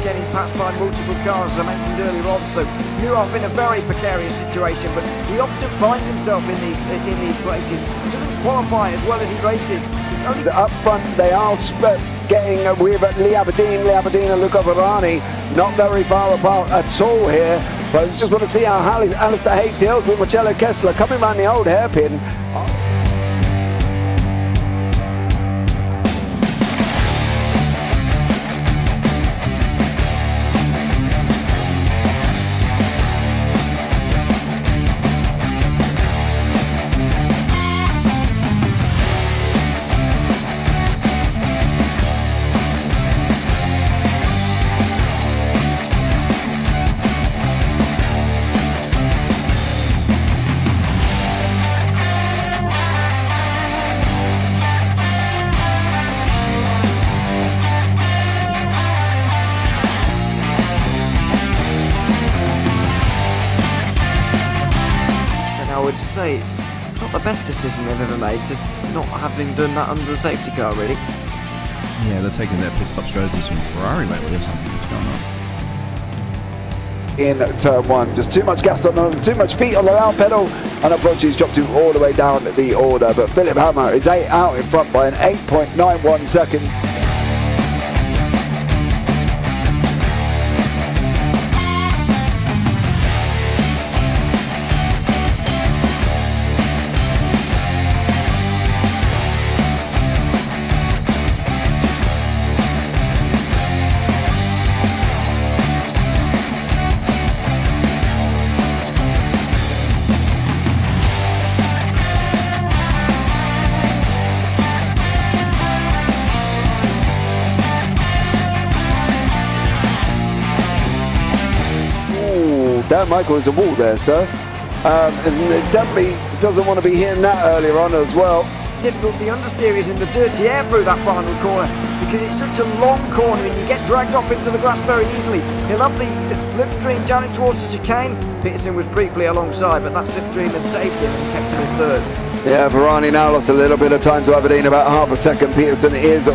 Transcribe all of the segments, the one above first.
getting passed by multiple cars, as I mentioned earlier on. So Newhoff in a very precarious situation, but he often finds himself in these places. He doesn't qualify as well as he races. Up front, they are getting with Lee Aberdeen and Luca Varani, not very far apart at all here. But I just want to see how Alistair Haig deals with Marcello Kessler coming around the old hairpin. Say it's not the best decision they've ever made, just not having done that under the safety car, really. Yeah, they're taking their pit stop strategies from Ferrari lately or something. What's going on? In turn one, just too much gas on them, too much feet on the out pedal, and unfortunately he's dropped him all the way down the order. But Philip Hammer is out in front by an 8.91 seconds. Dan Michael is a wall there, sir. And definitely doesn't want to be hitting that earlier on as well. Difficult, the understeer is in the dirty air through that final corner because it's such a long corner and you get dragged off into the grass very easily. He'll have the slipstream down it towards the chicane. Peterson was briefly alongside, but that slipstream has saved him and kept him in third. Yeah, Varani now lost a little bit of time to Aberdeen, about half a second. Peterson is...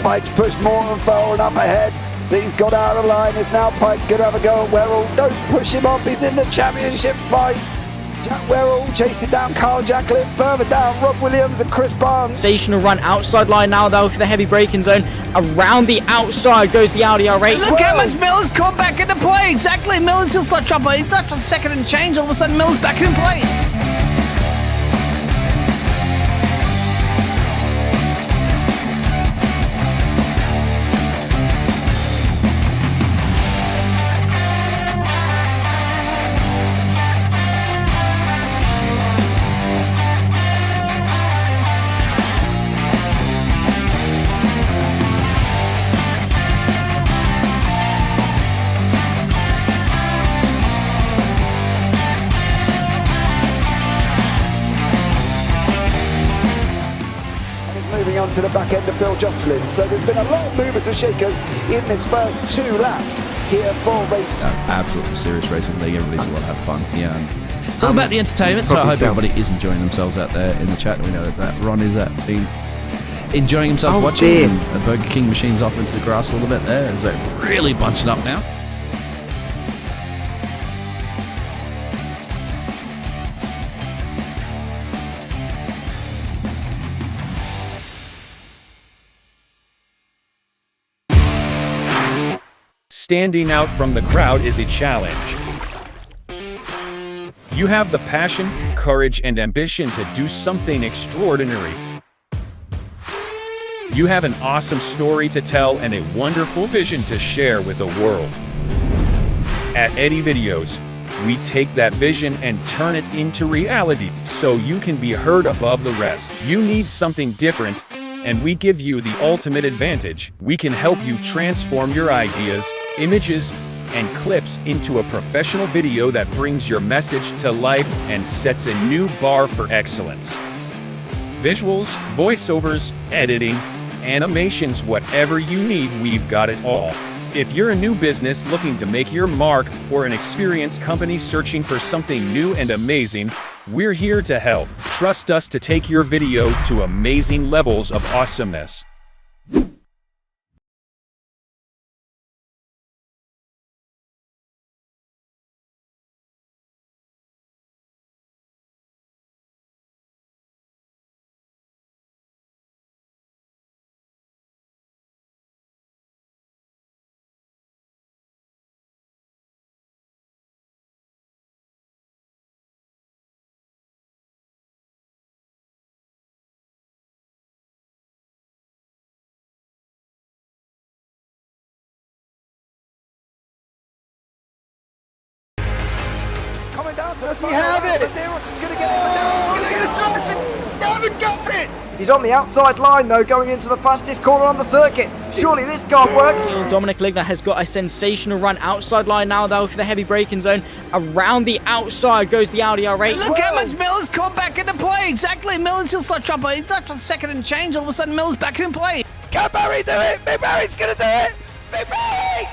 Pike's pushed Morton forward up ahead. He's got out of line. It's now Pike going to have a go at Werrell. Don't push him off. He's in the championship fight. Jack Werrell chasing down Carl Jacklin. Further down, Rob Williams and Chris Barnes. Sensational run outside line now though for the heavy braking zone. Around the outside goes the Audi R8. Look how much Miller's caught back into play. Exactly. Miller's still start trouble. He's left on second and change. All of a sudden Miller's back in play. On to the back end of Phil Jocelyn, so there's been a lot of movers and shakers in this first 2 laps here for race. Absolutely serious racing league. Everybody's a lot of fun. Yeah, it's all about the entertainment. So I hope everybody is enjoying themselves out there in the chat. We know that Ron is enjoying himself watching. The Burger King machine's off into the grass a little bit there as they're really bunching up now. Standing out from the crowd is a challenge. You have the passion, courage, and ambition to do something extraordinary. You have an awesome story to tell and a wonderful vision to share with the world. At Eddie Videos, we take that vision and turn it into reality so you can be heard above the rest. You need something different, and we give you the ultimate advantage. We can help you transform your ideas, images, and clips into a professional video that brings your message to life and sets a new bar for excellence. Visuals, voiceovers, editing, animations, whatever you need, we've got it all. If you're a new business looking to make your mark or an experienced company searching for something new and amazing, we're here to help. Trust us to take your video to amazing levels of awesomeness. Does he have it? Medeiros is going to get it. Oh, look at the toss! They haven't got it! He's on the outside line though, going into the fastest corner on the circuit. Surely this can't work. Dominic Ligner has got a sensational run outside line now though for the heavy braking zone. Around the outside goes the Audi R8. Look how much Miller's caught back into play. Exactly. Miller's still start chopper. He's not on second and change. All of a sudden, Miller's back in play. Can Barry do it? Big Barry's gonna do it! Big Barry!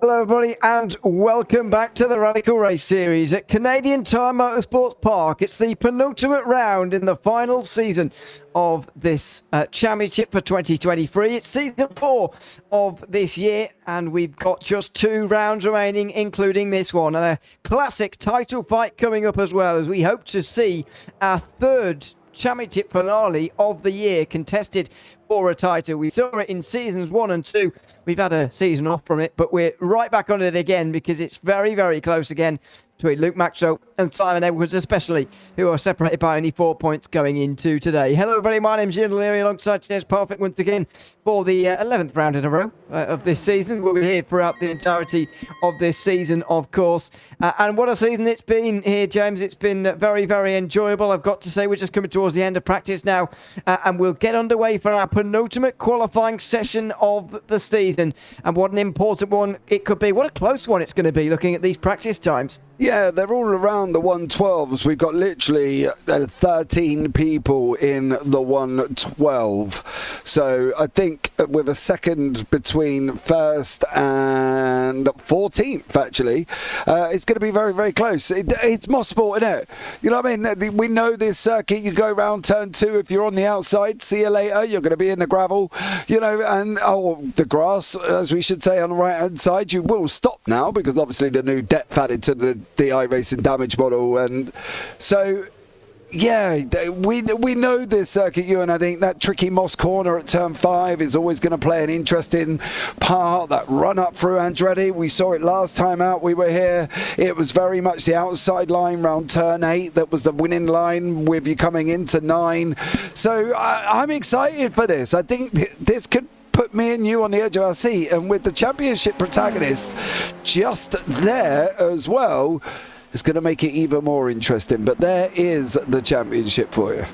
Hello everybody and welcome back to the Radical Race Series at Canadian Tire Motorsports Park. It's the penultimate round in the final season of this championship for 2023. It's season 4 of this year and we've got just 2 rounds remaining, including this one, and a classic title fight coming up as well, as we hope to see our 3rd championship finale of the year contested for a title. We saw it in seasons 1 and 2. We've had a season off from it, but we're right back on it again because it's very, very close again between Luke Maxwell and Simon Edwards especially, who are separated by only 4 points going into today. Hello everybody, my name's Ewan O'Leary alongside James Parfitt once again for the 11th round in a row of this season. We'll be here throughout the entirety of this season, of course. And what a season it's been here, James. It's been very, very enjoyable. I've got to say we're just coming towards the end of practice now, and we'll get underway for our penultimate qualifying session of the season. And what an important one it could be. What a close one it's going to be looking at these practice times. Yeah, they're all around the 112s. We've got literally 13 people in the 112. So I think with a second between first and 14th, actually, it's going to be very, very close. It's Mosport, isn't it? You know what I mean? We know this circuit. You go round turn 2. If you're on the outside, see you later. You're going to be in the gravel, you know, and the grass, as we should say, on the right-hand side. You will stop now because obviously the new depth added to the iRacing damage model, and so yeah, we know this circuit, Ewan. I think that tricky Moss corner at turn 5 is always going to play an interesting part. That run up through Andretti, we saw it last time out we were here. It was very much the outside line round turn 8 that was the winning line with you coming into 9. So I'm excited for this. I think this could put me and you on the edge of our seat, and with the championship protagonist just there as well, it's going to make it even more interesting. But there is the championship for you.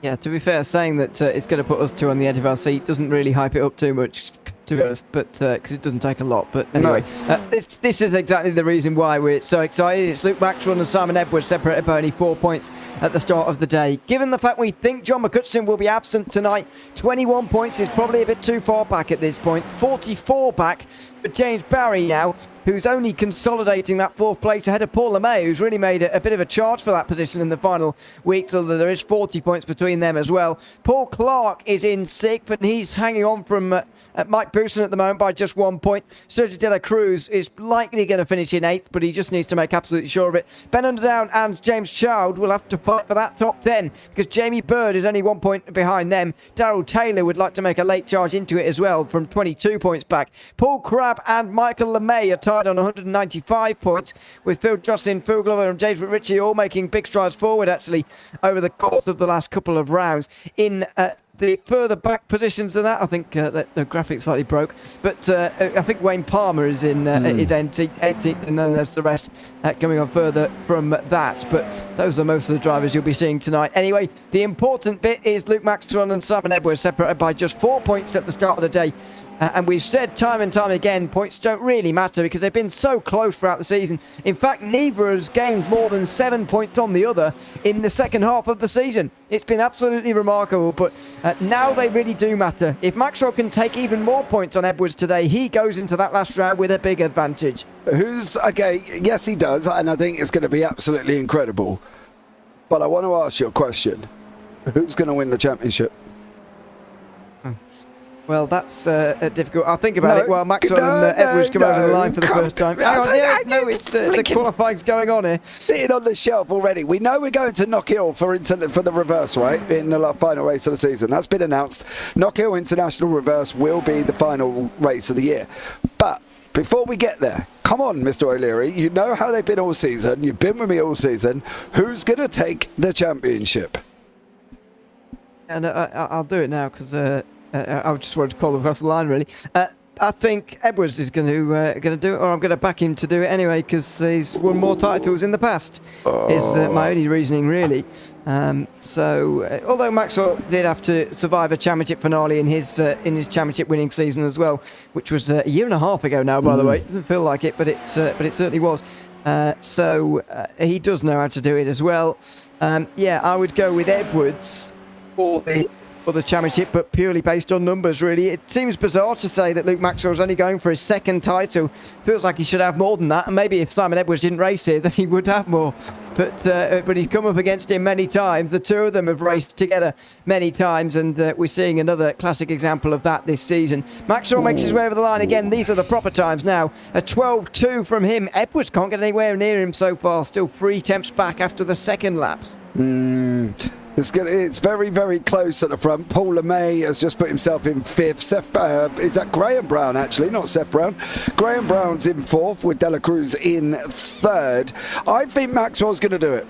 Yeah, to be fair, saying that it's going to put us 2 on the edge of our seat doesn't really hype it up too much, to be honest, but because it doesn't take a lot. But anyway, this is exactly the reason why we're so excited. It's Luke Maxwell and Simon Edwards separated by only 4 points at the start of the day. Given the fact we think John McCutcheon will be absent tonight, 21 points is probably a bit too far back at this point. 44 back for James Barry now, who's only consolidating that 4th place ahead of Paul LeMay, who's really made a bit of a charge for that position in the final weeks, although there is 40 points between them as well. Paul Clark is in 6th, and he's hanging on from Mike Bousson at the moment by just 1 point. Sergio De La Cruz is likely going to finish in 8th, but he just needs to make absolutely sure of it. Ben Underdown and James Child will have to fight for that top 10, because Jamie Bird is only 1 point behind them. Darryl Taylor would like to make a late charge into it as well from 22 points back. Paul Crabb and Michael LeMay are tied on 195 points, with Phil Jocelyn, Phil Glover and James McRitchie all making big strides forward actually over the course of the last couple of rounds. In the further back positions than that. I think the graphic slightly broke, but I think Wayne Palmer is in is 18th, and then there's the rest coming on further from that. But those are most of the drivers you'll be seeing tonight. Anyway, the important bit is Luke Maxwell and Simon Edwards separated by just 4 points at the start of the day. And we've said time and time again, points don't really matter because they've been so close throughout the season. In fact, neither has gained more than 7 points on the other in the second half of the season. It's been absolutely remarkable, but now they really do matter. If Maxwell can take even more points on Edwards today, he goes into that last round with a big advantage. Okay, yes, he does, and I think it's going to be absolutely incredible. But I want to ask you a question. Who's going to win the championship? Well, that's difficult. I'll think about it while Maxwell and Edwards come over the line for the first time. It's the qualifying's going on here. Sitting on the shelf already. We know we're going to Knock Hill for the reverse, right? In the final race of the season. That's been announced. Knock Hill International Reverse will be the final race of the year. But before we get there, come on, Mr. O'Leary. You know how they've been all season. You've been with me all season. Who's going to take the championship? And I'll do it now because... I just wanted to call across the line, really. I think Edwards is going to do it, or I'm going to back him to do it anyway, because he's won more titles in the past. Is my only reasoning, really. Although Maxwell did have to survive a championship finale in his championship winning season as well, which was a year and a half ago now, by the way. It doesn't feel like it, but it certainly was. He does know how to do it as well. I would go with Edwards for the championship, but purely based on numbers, really. It seems bizarre to say that Luke Maxwell's only going for his second title. Feels like he should have more than that, and maybe if Simon Edwards didn't race here, then he would have more. But he's come up against him many times. The two of them have raced together many times, and we're seeing another classic example of that this season. Maxwell makes his way over the line again. These are the proper times now. A 12.2 from him. Edwards can't get anywhere near him so far. Still 3 attempts back after the second laps. It's very, very close at the front. Paul LeMay has just put himself in 5th. Is that Graham Brown, actually, not Seth Brown? Graham Brown's in 4th with Dela Cruz in 3rd. I think Maxwell's going to do it.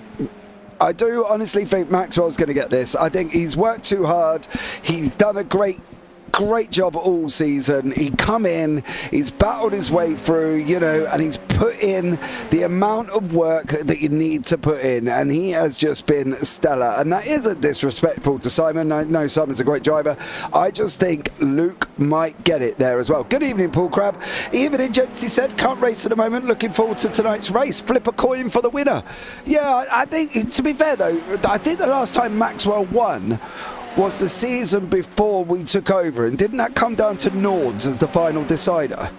I do honestly think Maxwell's going to get this. I think he's worked too hard. He's done a great job all season. He come in, he's battled his way through, and he's put in the amount of work that you need to put in, and he has just been stellar. And that isn't disrespectful to Simon. I know Simon's a great driver. I just think Luke might get it there as well. Good evening, Paul Crabb. Evening, gents, he said, can't race at the moment, looking forward to tonight's race. Flip a coin for the winner. Yeah, I think, to be fair though, I think the last time Maxwell won was the season before we took over, and didn't that come down to Nords as the final decider?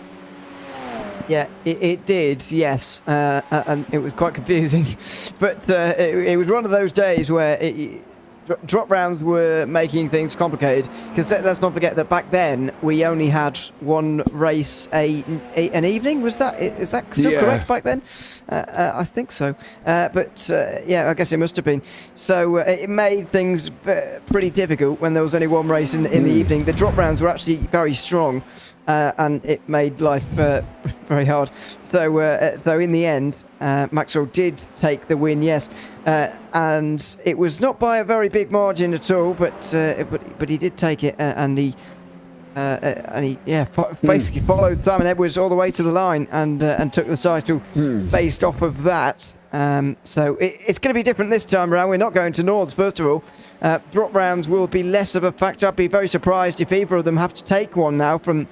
Yeah, it did, yes, and it was quite confusing, but it was one of those days where drop rounds were making things complicated, because let's not forget that back then we only had one race an evening. Is that still correct back then? I think so, but I guess it must have been. So it made things pretty difficult when there was only one race in the evening. The drop rounds were actually very strong, and it made life very hard. So in the end, Maxwell did take the win, yes, and it was not by a very big margin at all, but he did take it, and he basically followed Simon Edwards all the way to the line and took the title based off of that. So it's going to be different this time around. We're not going to Nords, first of all. Drop rounds will be less of a factor. I'd be very surprised if either of them have to take one now from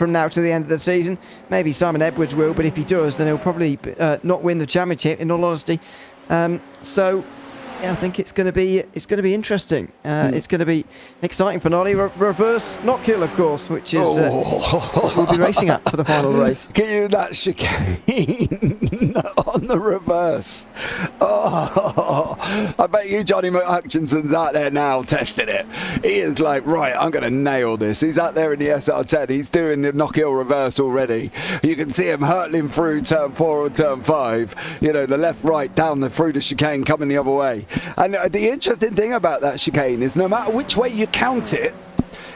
now to the end of the season. Maybe Simon Edwards will, but if he does, then he'll probably not win the championship, in all honesty. I think it's going to be interesting. It's going to be an exciting finale. Reverse Knock Hill, of course, which is what we'll be racing at for the final race. Get you that chicane on the reverse. I bet you Johnny McHutchinson's out there now testing it. He is like, right, I'm going to nail this. He's out there in the SR10. He's doing the Knock Hill reverse already. You can see him hurtling through turn 4 or turn 5. The left, right, down through the chicane coming the other way. And the interesting thing about that chicane is no matter which way you count it,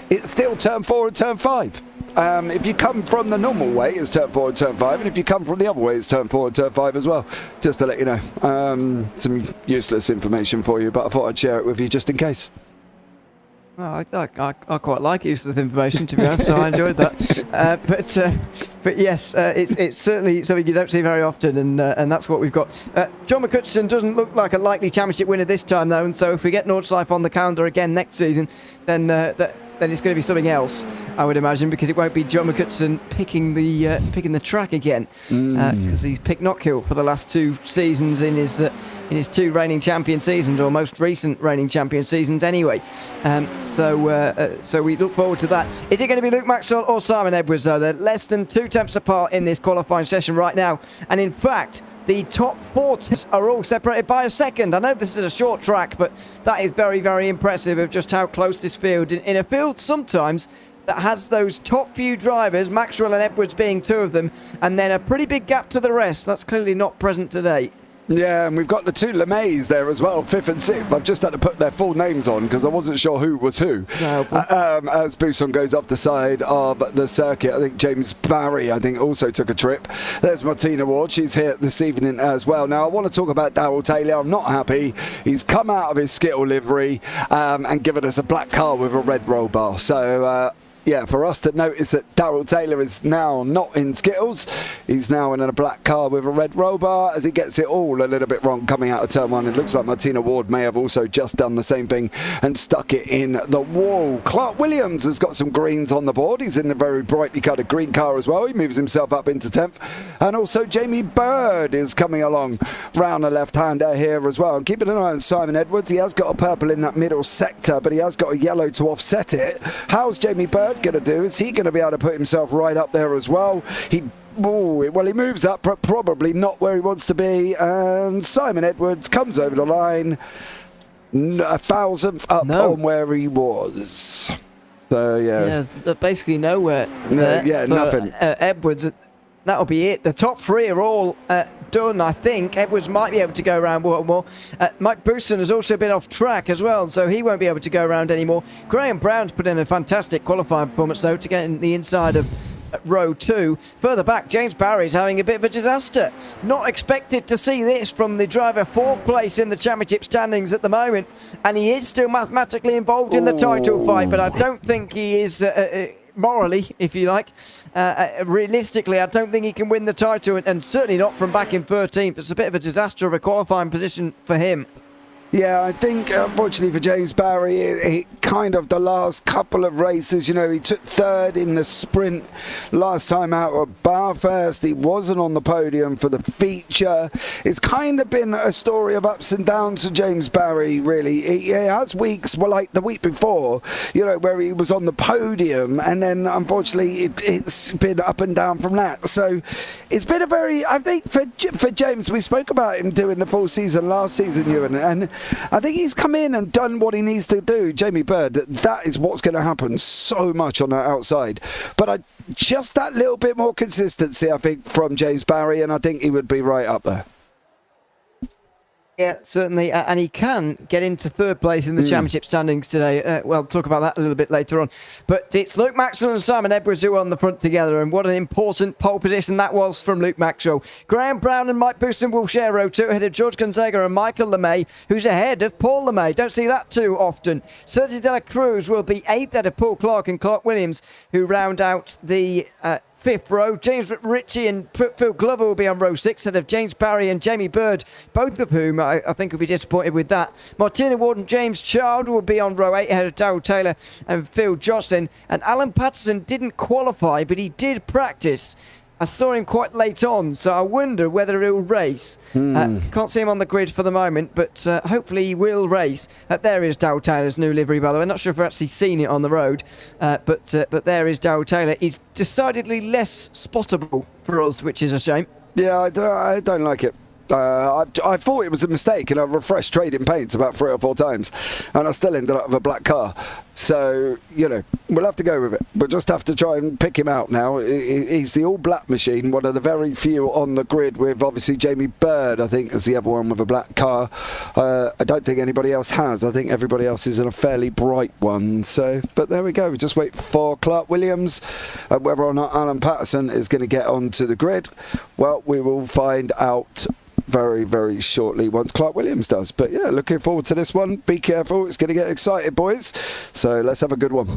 it's still turn 4 and turn 5. If you come from the normal way, it's turn 4 and turn 5, and if you come from the other way, it's turn 4 and turn 5 as well. Just to let you know. Some useless information for you, but I thought I'd share it with you just in case. Well, I quite like useless information, to be honest, so I enjoyed that. But yes, it's certainly something you don't see very often, and that's what we've got. John McCutcheon doesn't look like a likely championship winner this time, though, and so if we get Nordschleife on the calendar again next season, then it's going to be something else, I would imagine, because it won't be John McCutcheon picking the track again, because he's picked Knockhill for the last 2 seasons in his 2 reigning champion seasons, or most recent reigning champion seasons anyway. So we look forward to that. Is it going to be Luke Maxwell or Simon Edwards, though? They're less than 2 tenths apart in this qualifying session right now, and in fact the top 4 teams are all separated by a second. I know this is a short track, but that is very, very impressive of just how close this field, in a field sometimes that has those top few drivers, Maxwell and Edwards being 2 of them, and then a pretty big gap to the rest. That's clearly not present today. Yeah, and we've got the 2 LeMays there as well, 5th and 6th. I've just had to put their full names on because I wasn't sure who was who. As Buisson goes off the side of the circuit, I think James Barry, also took a trip. There's Martina Ward. She's here this evening as well. Now, I want to talk about Darrell Taylor. I'm not happy. He's come out of his Skittle livery and given us a black car with a red roll bar. So, for us to notice that Darrell Taylor is now not in Skittles. He's now in a black car with a red roll bar as he gets it all a little bit wrong coming out of turn 1. It looks like Martina Ward may have also just done the same thing and stuck it in the wall. Clark Williams has got some greens on the board. He's in a very brightly coloured green car as well. He moves himself up into 10th. And also Jamie Bird is coming along round the left-hander here as well. And keeping an eye on Simon Edwards. He has got a purple in that middle sector, but he has got a yellow to offset it. How's Jamie Bird going to do? Is he going to be able to put himself right up there as well? He moves up, but probably not where he wants to be. And Simon Edwards comes over the line, 1,000th up on where he was. So basically nowhere. Nothing. Edwards. That'll be it. The top 3 are all done, I think. Edwards might be able to go around one more. Mike Bousson has also been off track as well, so he won't be able to go around anymore. Graham Brown's put in a fantastic qualifying performance, though, to get in the inside of row 2. Further back, James Barry's having a bit of a disaster. Not expected to see this from the driver 4th place in the championship standings at the moment, and he is still mathematically involved in the title fight, but I don't think he is... morally, if you like. Realistically, I don't think he can win the title, and certainly not from back in 13th. It's a bit of a disaster of a qualifying position for him. Yeah, I think, unfortunately for James Barry, he kind of the last couple of races, he took 3rd in the sprint last time out at Bathurst. He wasn't on the podium for the feature. It's kind of been a story of ups and downs for James Barry, really. He has weeks, like the week before, where he was on the podium, and then, unfortunately, it's been up and down from that. So it's been a very, I think, for James, we spoke about him doing the full season last season, Ewan, and I think he's come in and done what he needs to do. Jamie Bird, that is what's going to happen so much on that outside. But just that little bit more consistency, I think, from James Barry, and I think he would be right up there. Yeah, certainly, and he can get into 3rd place in the championship standings today. We'll talk about that a little bit later on. But it's Luke Maxwell and Simon Edwards who are on the front together, and what an important pole position that was from Luke Maxwell. Graham Brown and Mike Bousson will share row 2 ahead of George Gonzaga and Michael LeMay, who's ahead of Paul LeMay. Don't see that too often. Sergio de la Cruz will be 8th ahead of Paul Clark and Clark Williams, who round out the 5th row. James Ritchie and Phil Glover will be on row 6 ahead of James Barry and Jamie Bird, both of whom I think will be disappointed with that. Martina Ward and James Child will be on row 8 ahead of Darrell Taylor and Phil Jocelyn. And Alan Patterson didn't qualify, but he did practice. I saw him quite late on, so I wonder whether he'll race. Can't see him on the grid for the moment, but hopefully he will race. There is Darrell Taylor's new livery, by the way. I'm not sure if we've actually seen it on the road, but there is Darrell Taylor. He's decidedly less spottable for us, which is a shame. Yeah, I don't like it. I thought it was a mistake, and I refreshed trading paints about 3 or 4 times, and I still ended up with a black car. So, we'll have to go with it. We'll just have to try and pick him out now. He's the all-black machine, one of the very few on the grid, with obviously Jamie Bird, I think, is the other one with a black car. I don't think anybody else has. I think everybody else is in a fairly bright one. So, but there we go. We just wait for Clark Williams. Whether or not Alan Patterson is going to get onto the grid, well, we will find out very, very shortly once Clark Williams does. But yeah, looking forward to this one. Be careful, it's going to get excited, boys. So let's have a good one.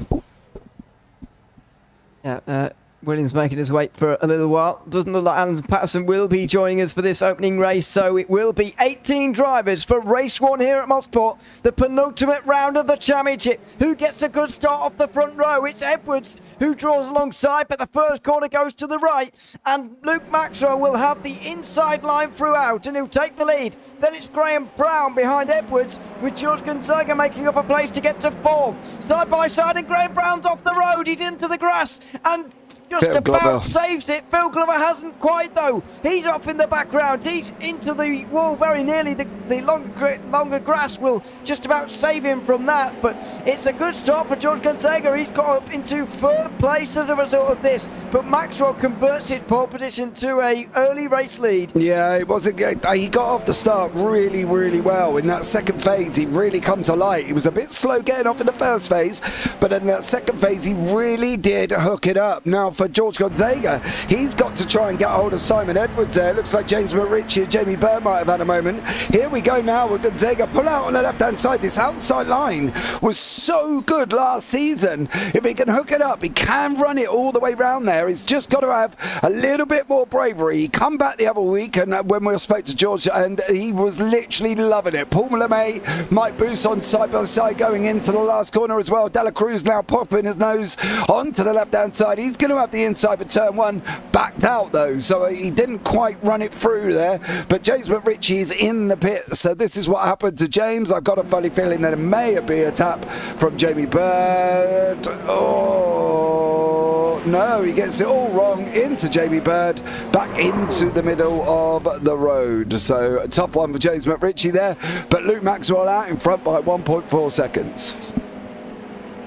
Yeah, Williams making his way for a little while. Doesn't look like Alan Patterson will be joining us for this opening race, so it will be 18 drivers for race 1 here at Mosport, the penultimate round of the championship. Who gets a good start off the front row? It's Edwards who draws alongside, but the first corner goes to the right, and Luke Maxwell will have the inside line throughout, and he'll take the lead. Then it's Graham Brown behind Edwards, with George Gonzaga making up a place to get to 4th. Side by side, and Graham Brown's off the road. He's into the grass, and just about saves it. Phil Glover hasn't quite, though. He's off in the background. He's into the wall very nearly. The longer grass will just about save him from that. But it's a good start for George Gonzaga. He's got up into 3rd place as a result of this. But Maxwell converts his pole position to a early race lead. Yeah, it wasn't good. He got off the start really, really well. In that second phase, he really come to light. He was a bit slow getting off in the first phase, but in that second phase, he really did hook it up. Now, for George Gonzaga, he's got to try and get hold of Simon Edwards there. Looks like James McRitchie and Jamie Bird might have had a moment. Here we go now with Gonzaga. Pull out on the left-hand side. This outside line was so good last season. If he can hook it up, he can run it all the way round there. He's just got to have a little bit more bravery. He come back the other week and when we spoke to George, and he was literally loving it. Paul LeMay, Mike Bousson side by side going into the last corner as well. Dela Cruz now popping his nose onto the left-hand side. He's going to have the inside for turn 1, backed out though, so he didn't quite run it through there. But James McRitchie is in the pit, so this is what happened to James. I've got a funny feeling that it may be a tap from Jamie Bird. Oh no, he gets it all wrong into Jamie Bird, back into the middle of the road. So a tough one for James McRitchie there, but Luke Maxwell out in front by 1.4 seconds.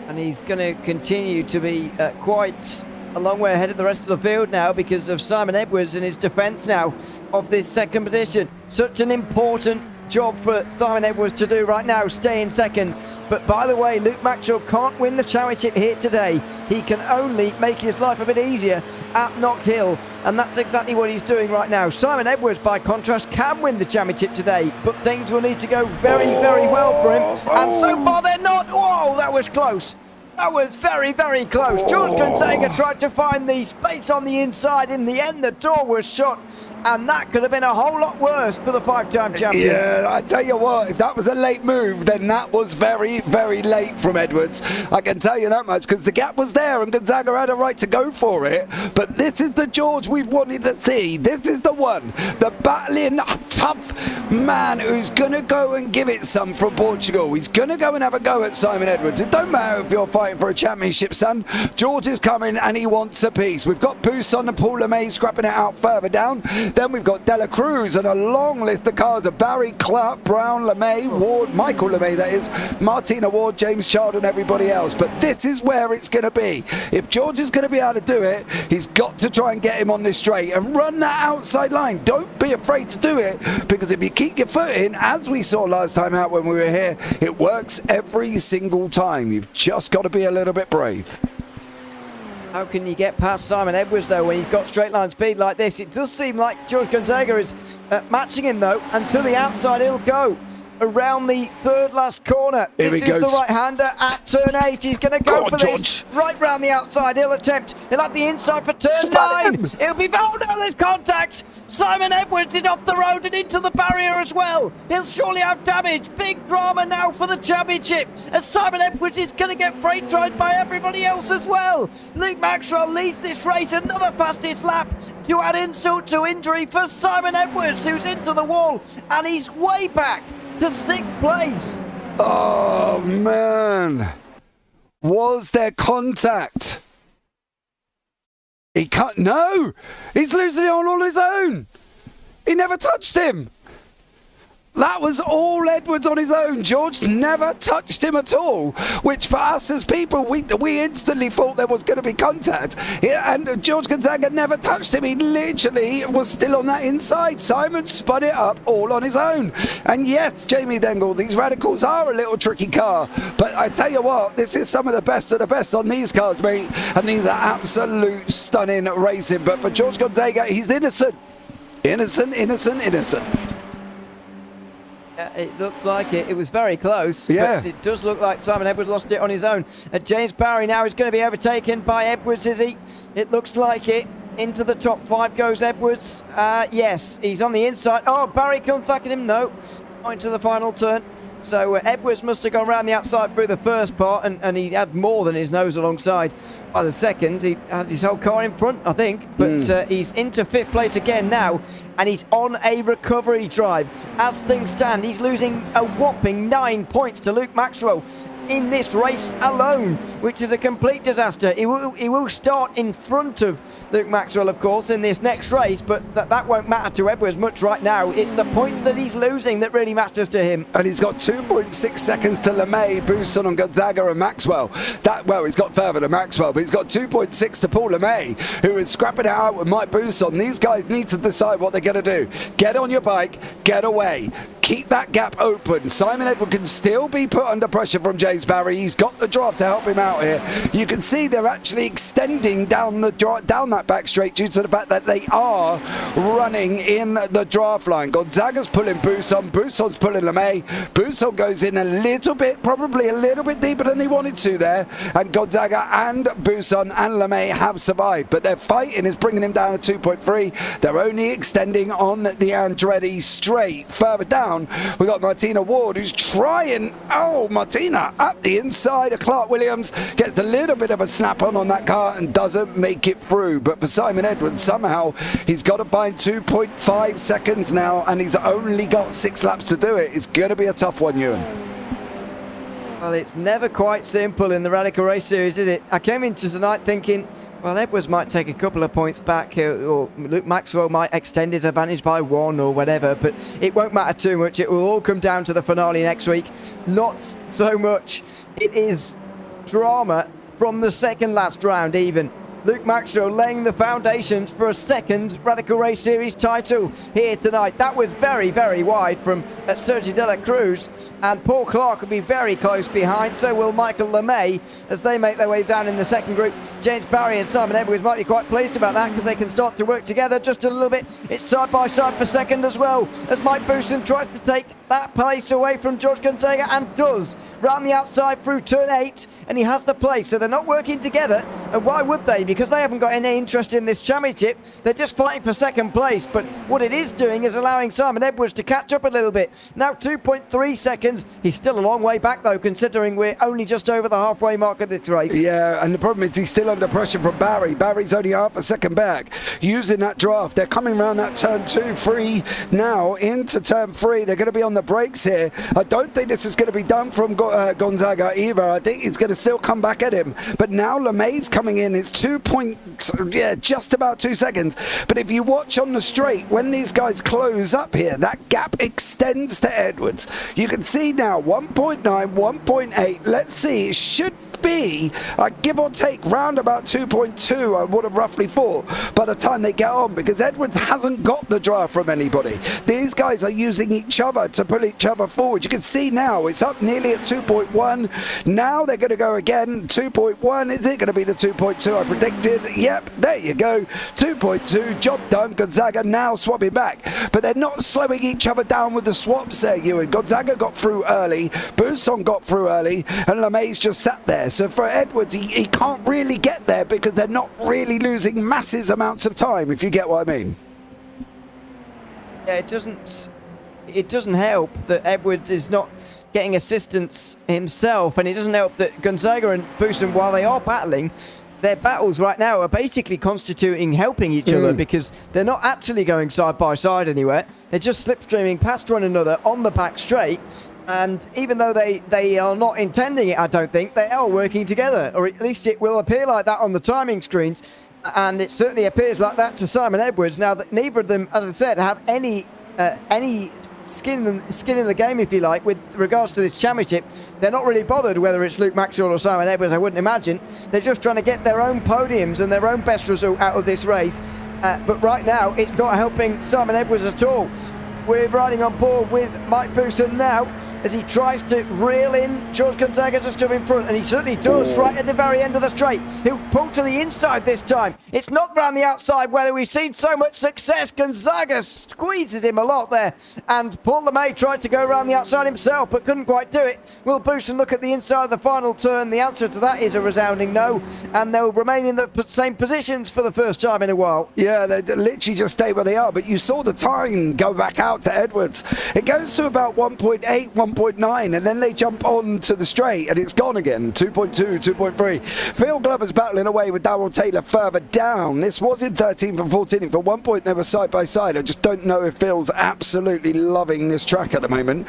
And he's going to continue to be quite a long way ahead of the rest of the field now because of Simon Edwards and his defence now of this second position. Such an important job for Simon Edwards to do right now, stay in second. But by the way, Luke Maxwell can't win the championship here today. He can only make his life a bit easier at Knock Hill, and that's exactly what he's doing right now. Simon Edwards, by contrast, can win the championship today, but things will need to go very, very well for him. And so far they're not. Whoa, that was close. That was very, very close. George Gonzaga tried to find the space on the inside. In the end, the door was shut, and that could have been a whole lot worse for the 5-time champion. Yeah, I tell you what, if that was a late move, then that was very, very late from Edwards. I can tell you that much, because the gap was there, and Gonzaga had a right to go for it. But this is the George we've wanted to see. This is the one, the battling, tough man who's going to go and give it some from Portugal. He's going to go and have a go at Simon Edwards. It don't matter if you're fighting for a championship, son. George is coming and he wants a piece. We've got Bousson and Paul LeMay scrapping it out further down. Then we've got Dela Cruz and a long list of cars of Barry, Clark, Brown, LeMay, Ward, Michael LeMay that is, Martina Ward, James Child and everybody else. But this is where it's going to be. If George is going to be able to do it, he's got to try and get him on this straight and run that outside line. Don't be afraid to do it, because if you keep your foot in, as we saw last time out when we were here, it works every single time. You've just got to be a little bit brave. How can you get past Simon Edwards, though, when he's got straight line speed like this? It does seem like George Gonzaga is matching him, though, and to the outside he'll go. Around the third last corner. This is the right-hander at turn 8. He's going to go for this. Right round the outside. He'll attempt. He'll have the inside for turn 9. It'll be... Oh, no, there's contact. Simon Edwards is off the road and into the barrier as well. He'll surely have damage. Big drama now for the championship, as Simon Edwards is going to get freight-tried by everybody else as well. Luke Maxwell leads this race. Another fastest lap to add insult to injury for Simon Edwards, who's into the wall, and he's way back to 6th place. Oh man, was there contact? He can't. No, he's losing it on all his own. He never touched him. That was all Edwards on his own. George never touched him at all, which for us as people, we instantly thought there was going to be contact. And George Gonzaga never touched him. He literally was still on that inside. Simon spun it up all on his own. And yes, Jamie Dengle, these Radicals are a little tricky car. But I tell you what, this is some of the best on these cars, mate. And these are absolute stunning racing. But for George Gonzaga, he's innocent. Innocent, innocent, innocent. It looks like it. It was very close. Yeah. But it does look like Simon Edwards lost it on his own. James Barry now is going to be overtaken by Edwards, is he? It looks like it. Into the top 5 goes Edwards. Yes, he's on the inside. Oh, Barry comes back at him. No. Into the final turn. So Edwards must have gone round the outside through the first part, and he had more than his nose alongside. By the second, he had his whole car in front, I think. But he's into 5th place again now, and he's on a recovery drive. As things stand, he's losing a whopping 9 points to Luke Maxwell in this race alone, which is a complete disaster. He will start in front of Luke Maxwell, of course, in this next race, but that won't matter to Edwards much right now. It's the points that he's losing that really matters to him. And he's got 2.6 seconds to LeMay, Bousson and Gonzaga and Maxwell. He's got further to Maxwell, but he's got 2.6 to Paul LeMay, who is scrapping it out with Mike Bousson. These guys need to decide what they're going to do. Get on your bike, get away. Keep that gap open. Simon Edwards can still be put under pressure from James Barry. He's got the draft to help him out here. You can see they're actually extending down that back straight due to the fact that they are running in the draft line. Gonzaga's pulling Bousson. Bousson's pulling LeMay. Bousson goes in a little bit, probably a little bit deeper than he wanted to there. And Gonzaga and Bousson and LeMay have survived. But their fighting is bringing him down to 2.3. They're only extending on the Andretti straight. Further down, we got Martina Ward, who's trying. Oh, Martina up the inside of Clark Williams, gets a little bit of a snap on that car and doesn't make it through. But for Simon Edwards, somehow he's got to find 2.5 seconds now, and he's only got 6 laps to do it. It's going to be a tough one, Ewan. Well, it's never quite simple in the Radical Race Series, is it? I came into tonight thinking, well, Edwards might take a couple of points back, or Luke Maxwell might extend his advantage by 1 or whatever, but it won't matter too much. It will all come down to the finale next week. Not so much. It is drama from the second last round even. Luke Maxwell laying the foundations for a second Radical Race Series title here tonight. That was very, very wide from Sergio De La Cruz, and Paul Clark will be very close behind. So will Michael LeMay as they make their way down in the second group. James Barry and Simon Edwards might be quite pleased about that because they can start to work together just a little bit. It's side by side for second as well as Mike Bousson tries to take that place away from George Gonzaga, and does, round the outside through turn 8, and he has the place. So they're not working together, and why would they? Because they haven't got any interest in this championship. They're just fighting for second place, but what it is doing is allowing Simon Edwards to catch up a little bit. Now 2.3 seconds. He's still a long way back though, considering we're only just over the halfway mark of this race. Yeah, and the problem is he's still under pressure from Barry. Barry's only half a second back using that draft. They're coming around that turn 2, 3 now into turn 3. They're going to be on the brakes here. I don't think this is going to be done from Gonzaga either. I think he's going to still come back at him. But now LeMay's coming in. It's just about 2 seconds. But if you watch on the straight, when these guys close up here, that gap extends to Edwards. You can see now 1.9, 1.8. Let's see, it should be give or take round about 2.2. I would have roughly thought by the time they get on, because Edwards hasn't got the draft from anybody. These guys are using each other to pull each other forward. You can see now it's up nearly at 2.1. Now they're going to go again. 2.1. Is it going to be the 2.2 I predicted? Yep, there you go. 2.2. Job done. Gonzaga now swapping back, but they're not slowing each other down with the swaps there, Ewan. Gonzaga got through early, Bousson got through early, and LeMay's just sat there. So for Edwards, he can't really get there because they're not really losing massive amounts of time, if you get what I mean. Yeah, it doesn't help that Edwards is not getting assistance himself, and it doesn't help that Gonzaga and Bousson, while they are battling, their battles right now are basically constituting helping each other, because they're not actually going side by side anywhere. They're just slipstreaming past one another on the back straight. And even though they are not intending it, I don't think, they are working together, or at least it will appear like that on the timing screens, and it certainly appears like that to Simon Edwards. Now that neither of them, as I said, have any skin in the game, if you like, with regards to this championship. They're not really bothered whether it's Luke Maxwell or Simon Edwards, I wouldn't imagine. They're just trying to get their own podiums and their own best result out of this race. But right now, it's not helping Simon Edwards at all. we're riding on board with Mike Bousson now as he tries to reel in George Gonzaga just up in front, and he certainly does right at the very end of the straight. He'll pull to the inside this time. It's not round the outside where we've seen so much success. Gonzaga squeezes him a lot there, and Paul LeMay tried to go around the outside himself but couldn't quite do it. Will Bousson look at the inside of the final turn? The answer to that is a resounding no, and they'll remain in the same positions for the first time in a while. Yeah, they literally just stay where they are, but you saw the time go back out to Edwards. It goes to about 1.8, 1.9, and then they jump on to the straight, and it's gone again. 2.2, 2.3. Phil Glover's battling away with Darrell Taylor further down. This was in 13th and 14th. At one point, they were side by side. I just don't know if Phil's absolutely loving this track at the moment.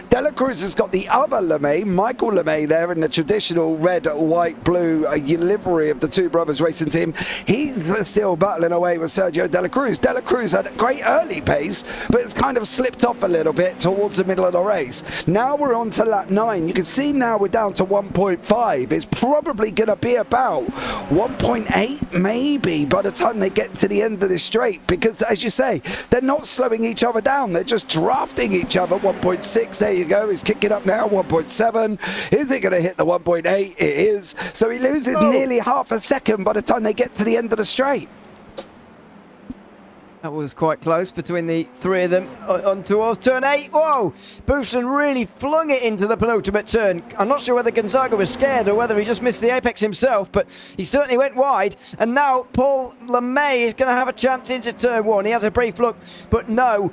Dela Cruz has got the other LeMay, Michael LeMay, there in the traditional red, white, blue livery of the two brothers racing team. He's still battling away with Sergio Dela Cruz. Dela Cruz had a great early pace, but it's kind of slipped off a little bit towards the middle of the race. Now we're on to lap 9. You can see now we're down to 1.5. It's probably going to be about 1.8 maybe by the time they get to the end of this straight, because as you say, they're not slowing each other down, they're just drafting each other. 1.6, there you go, he's kicking up now. 1.7, is it going to hit the 1.8? It is. So he loses nearly half a second by the time they get to the end of the straight. That was quite close between the three of them on towards turn 8. Whoa! Bousson really flung it into the penultimate turn. I'm not sure whether Gonzaga was scared or whether he just missed the apex himself, but he certainly went wide. And now Paul LeMay is going to have a chance into turn 1. He has a brief look, but no.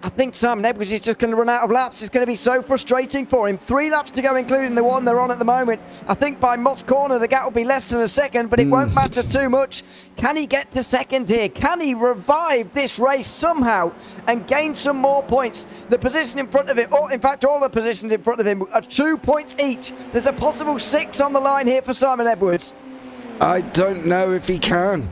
I think Simon Edwards is just going to run out of laps. It's going to be so frustrating for him. 3 laps to go, including the one they're on at the moment. I think by Moss Corner, the gap will be less than a second, but it won't matter too much. Can he get to second here? Can he revive this race somehow and gain some more points? The position in front of him, or in fact, all the positions in front of him are 2 points each. There's a possible 6 on the line here for Simon Edwards. I don't know if he can.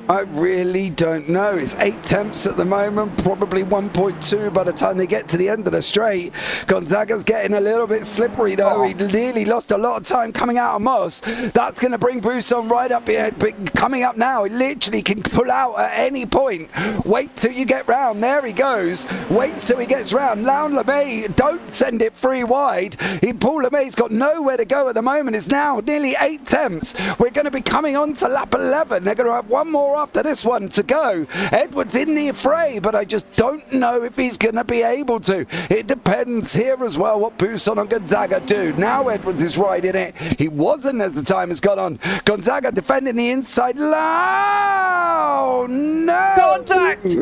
I really don't know. It's 8 tenths at the moment, probably 1.2 by the time they get to the end of the straight. Gonzaga's getting a little bit slippery though. He nearly lost a lot of time coming out of Moss. That's going to bring Bousson right up here. But coming up now, he literally can pull out at any point. Wait till you get round. There he goes. Wait till he gets round. Lown LeMay, don't send it free wide. Paul LeMay's got nowhere to go at the moment. It's now nearly 8 tenths. We're going to be coming on to lap 11. They're going to have one more after this one to go. Edwards in the fray, but I just don't know if he's going to be able to. It depends here as well what Bousson and Gonzaga do. Now Edwards is right in it. He wasn't as the time has gone on. Gonzaga defending the inside. Oh, no! Contact!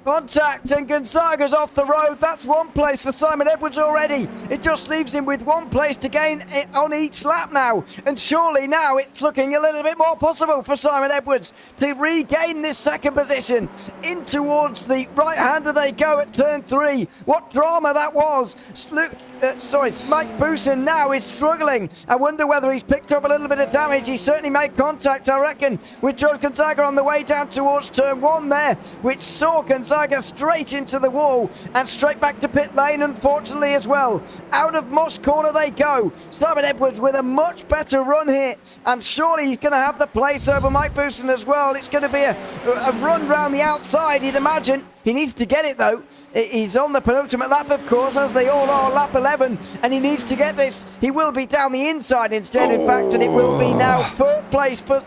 Contact, and Gonzaga's off the road. That's one place for Simon Edwards already. It just leaves him with one place to gain on each lap now. And surely now it's looking a little bit more possible for Simon Edwards to regain this second position. In towards the right-hander they go at turn 3. What drama that was. Mike Bousson now is struggling. I wonder whether he's picked up a little bit of damage. He certainly made contact, I reckon, with George Gonzaga on the way down towards turn 1 there, which saw Gonzaga straight into the wall and straight back to pit lane, unfortunately, as well. Out of Moss Corner they go. Simon Edwards with a much better run here, and surely he's going to have the place over Mike Bousson as well. It's going to be a run round the outside, you'd imagine. He needs to get it though. He's on the penultimate lap, of course, as they all are, lap 11, and he needs to get this. He will be down the inside instead, in fact, and it will be now third place for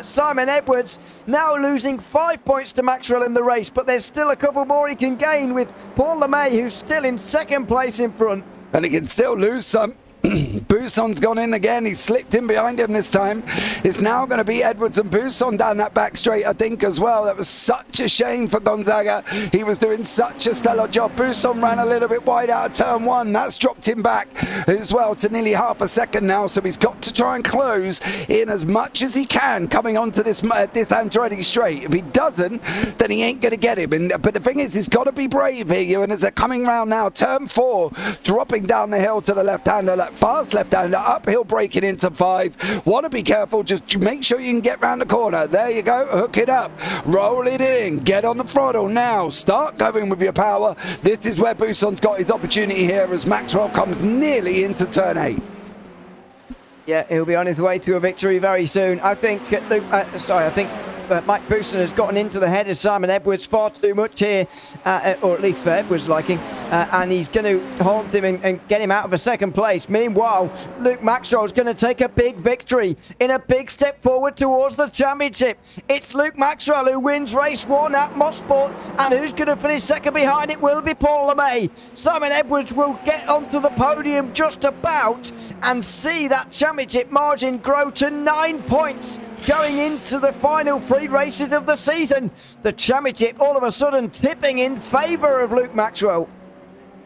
Simon Edwards, now losing 5 points to Maxwell in the race, but there's still a couple more he can gain with Paul LeMay, who's still in second place in front. And he can still lose some. Bousson's gone in again. He's slipped in behind him this time. It's now going to be Edwards and Bousson down that back straight, I think, as well. That was such a shame for Gonzaga. He was doing such a stellar job. Bousson ran a little bit wide out of turn 1. That's dropped him back as well to nearly half a second now. So he's got to try and close in as much as he can coming onto this Andretti straight. If he doesn't, then he ain't going to get him. But the thing is, he's got to be brave here, Ewan, as they're coming round now. Turn 4, dropping down the hill to the left-hander. That fast left-hander, uphill braking into 5. Want to be careful, just make sure you can get round the corner. There you go, hook it up, roll it in, get on the throttle now, start going with your power. This is where Bousson's got his opportunity here as Maxwell comes nearly into turn 8. Yeah, he'll be on his way to a victory very soon. I think Mike Bousson has gotten into the head of Simon Edwards far too much here, or at least for Edwards' liking, and he's going to haunt him and get him out of a second place. Meanwhile, Luke Maxwell's going to take a big victory in a big step forward towards the championship. It's Luke Maxwell who wins race 1 at Mosport, and who's going to finish second behind it will be Paul LeMay. Simon Edwards will get onto the podium just about and see that championship margin grow to 9 points going into the final 3 races of the season. The championship all of a sudden tipping in favour of Luke Maxwell.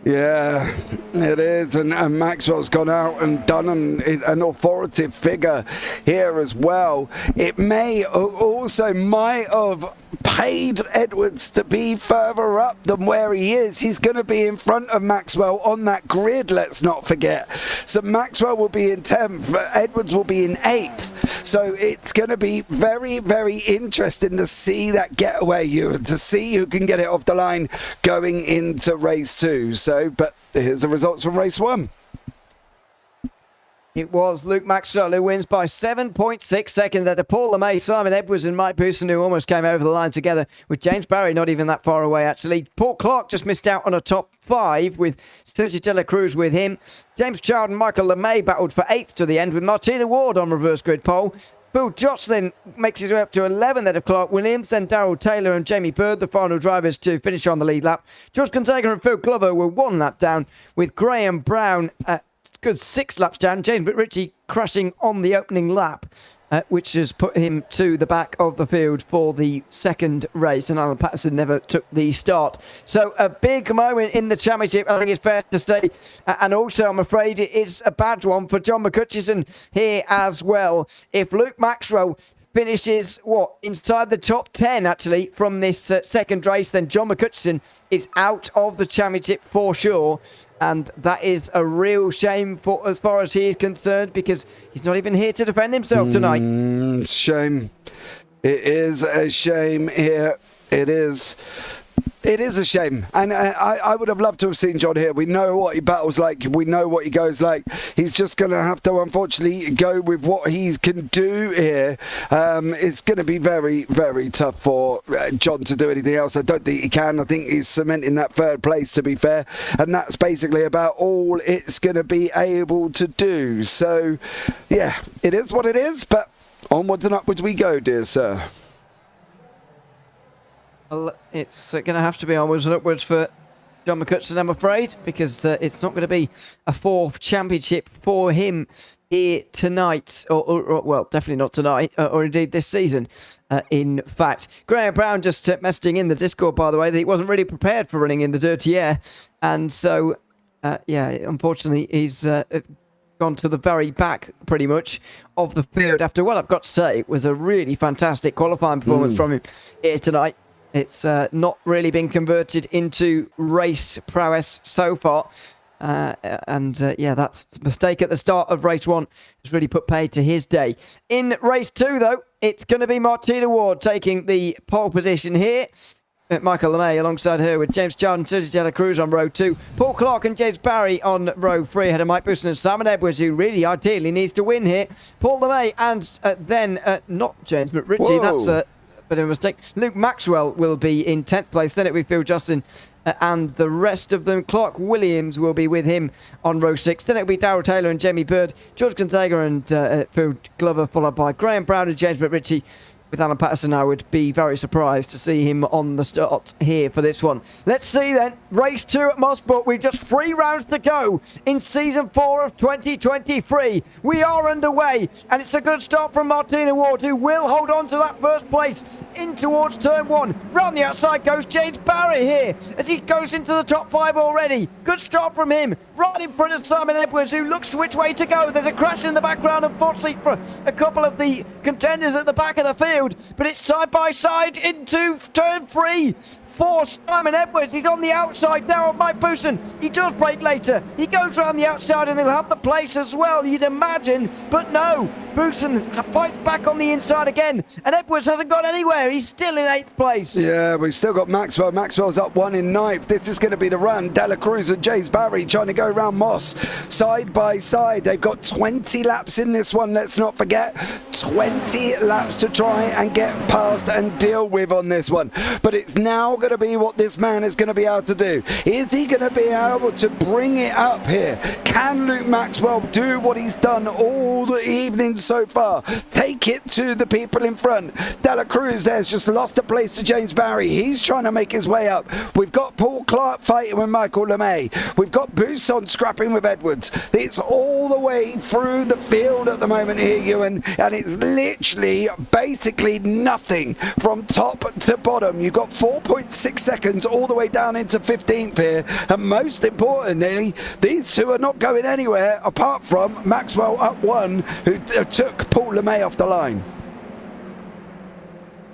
Yeah, it is, and Maxwell's gone out and done an authoritative figure here as well. It may also might have paid Edwards to be further up than where he is. He's going to be in front of Maxwell on that grid, let's not forget. So Maxwell will be in 10th, but Edwards will be in 8th. So it's going to be very, very interesting to see that getaway, Ewan, to see who can get it off the line going into race 2. So, but here's the results from race 1. It was Luke Maxwell who wins by 7.6 seconds out of Paul LeMay, Simon Edwards and Mike Bousson, who almost came over the line together, with James Barry not even that far away, actually. Paul Clark just missed out on a top 5 with Sergio De La Cruz with him. James Child and Michael LeMay battled for 8th to the end with Martina Ward on reverse grid pole. Bill Jocelyn makes his way up to 11th out of Clark Williams, then Darrell Taylor and Jamie Bird, the final drivers to finish on the lead lap. George Gonzaga and Phil Glover were 1 lap down, with Graham Brown good 6 laps down. James Ritchie crashing on the opening lap, which has put him to the back of the field for the second race, and Alan Patterson never took the start. So a big moment in the championship, I think it's fair to say, and also I'm afraid it is a bad one for John McCutcheon here as well. If Luke Maxwell finishes, inside the top 10, actually, from this second race, then John McCutcheon is out of the championship for sure. And that is a real shame for as far as he is concerned, because he's not even here to defend himself tonight. Shame. It is a shame here. It is a shame, and I would have loved to have seen John here. We know what he battles like, we know what he goes like. He's just going to have to, unfortunately, go with what he can do here. It's going to be very, very tough for John to do anything else. I don't think he can. I think he's cementing that 3rd place, to be fair, and that's basically about all it's going to be able to do. So, yeah, it is what it is, but onwards and upwards we go, dear sir. It's going to have to be onwards and upwards for John McCutcheon, I'm afraid, because it's not going to be a 4th championship for him here tonight, or well, definitely not tonight, or indeed this season, in fact. Graham Brown just messaging in the Discord, by the way, that he wasn't really prepared for running in the dirty air, and so, yeah, unfortunately, he's gone to the very back, pretty much, of the field after what I've got to say was a really fantastic qualifying performance from him here tonight. It's not really been converted into race prowess so far. Yeah, that's a mistake at the start of race 1 has really put paid to his day. In race 2, though, it's going to be Martina Ward taking the pole position here. Michael LeMay alongside her with James Child and Sergio De La Cruz on row 2. Paul Clark and James Barry on row 3 ahead of Mike Bousson and Simon Edwards, who really ideally needs to win here. Paul LeMay and then not James McRitchie. That's a bit of a mistake. Luke Maxwell will be in 10th place. Then it will be Phil Justin and the rest of them. Clark Williams will be with him on row 6. Then it will be Darrell Taylor and Jamie Bird, George Gonzaga and Phil Glover, followed by Graham Brown and James McRitchie. With Alan Patterson, I would be very surprised to see him on the start here for this one. Let's see then. Race 2 at Mosport. We've just 3 rounds to go in Season 4 of 2023. We are underway, and it's a good start from Martina Ward, who will hold on to that 1st place in towards Turn 1. Round the outside goes James Barry here, as he goes into the top 5 already. Good start from him, right in front of Simon Edwards, who looks to which way to go. There's a crash in the background, unfortunately, for a couple of the contenders at the back of the field. But it's side by side into Turn 3 for Simon Edwards. He's on the outside now on Mike Bousson. He does brake later. He goes around the outside and he'll have the place as well, you'd imagine. But no, Boosson fights back on the inside again, and Edwards hasn't got anywhere. He's still in 8th place. Yeah, we've still got Maxwell. Maxwell's up 1 in 9th. This is going to be the run. Dela Cruz and James Barry trying to go around Moss side by side. They've got 20 laps in this one, let's not forget. 20 laps to try and get past and deal with on this one. But it's now going to be what this man is going to be able to do. Is he going to be able to bring it up here? Can Luke Maxwell do what he's done all the evening so far? Take it to the people in front. Dela Cruz there's just lost a place to James Barry. He's trying to make his way up. We've got Paul Clark fighting with Michael LeMay. We've got Bousson scrapping with Edwards. It's all the way through the field at the moment here, Ewan, and it's literally basically nothing from top to bottom. You've got 4.6 seconds all the way down into 15th here, and most importantly, these two are not going anywhere apart from Maxwell up 1, who took Paul LeMay off the line.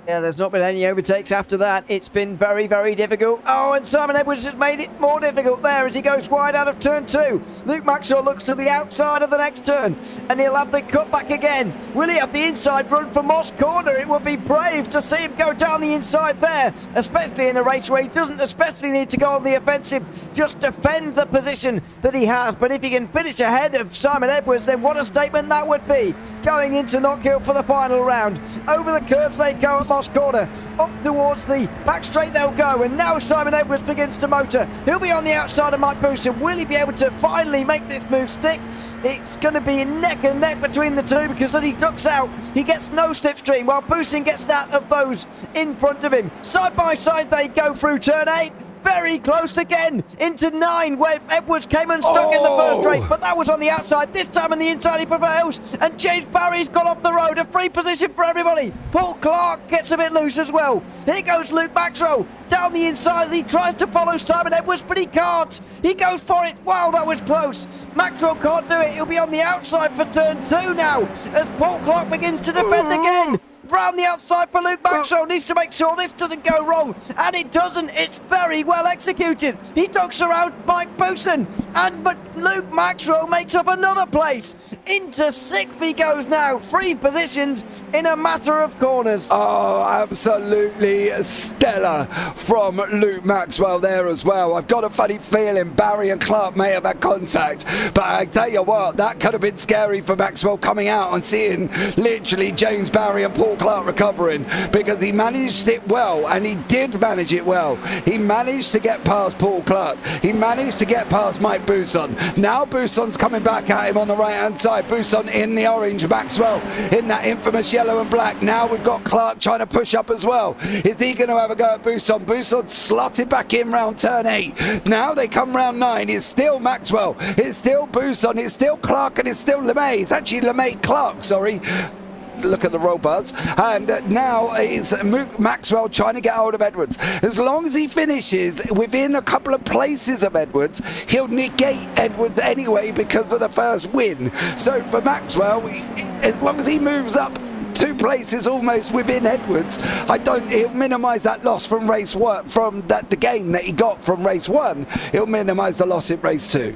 Yeah, there's not been any overtakes after that. It's been very, very difficult. Oh, and Simon Edwards has made it more difficult there as he goes wide out of turn 2. Luke Maxwell looks to the outside of the next turn, and he'll have the cut back again. Will he have the inside run for Moss Corner? It would be brave to see him go down the inside there, especially in a race where he doesn't especially need to go on the offensive, just defend the position that he has. But if he can finish ahead of Simon Edwards, then what a statement that would be, going into Knockhill for the final round. Over the curbs they go at Moss Corner, up towards the back straight they'll go, and now Simon Edwards begins to motor. He'll be on the outside of Mike Bousson. Will he be able to finally make this move stick? It's going to be neck and neck between the two, because as he ducks out, he gets no slipstream, while Bousson gets that of those in front of him. Side by side they go through turn 8. Very close again into 9, where Edwards came unstuck in the first race, but that was on the outside. This time on the inside he prevails, and James Barry's gone off the road. A free position for everybody. Paul Clark gets a bit loose as well. Here goes Luke Maxwell down the inside as he tries to follow Simon Edwards, but he can't. He goes for it. Wow, that was close. Maxwell can't do it. He'll be on the outside for turn 2 now as Paul Clark begins to defend again. Round the outside for Luke Maxwell, needs to make sure this doesn't go wrong, and it doesn't. It's very well executed. He ducks around Mike Bousson, but Luke Maxwell makes up another place. Into 6th he goes now, 3 positions in a matter of corners. Oh, absolutely stellar from Luke Maxwell there as well. I've got a funny feeling Barry and Clark may have had contact, but I tell you what, that could have been scary for Maxwell coming out and seeing literally James Barry and Paul Clark recovering, because he managed it well, and he did manage it well. He managed to get past Paul Clark. He managed to get past Mike Bousson. Now Bousson's coming back at him on the right hand side. Bousson in the orange, Maxwell in that infamous yellow and black. Now we've got Clark trying to push up as well. Is he going to have a go at Bousson? Bousson slotted back in round turn 8. Now they come round 9. It's still Maxwell. It's still Bousson. It's still Clark, and it's still LeMay. It's actually LeMay Clark, sorry. Look at the roll bars, and now it's Maxwell trying to get hold of Edwards. As long as he finishes within a couple of places of Edwards, he'll negate Edwards anyway because of the first win. So for Maxwell, as long as he moves up 2 places almost within Edwards, he'll minimise that loss from race 1, from the gain that he got from race 1. He'll minimise the loss in race 2.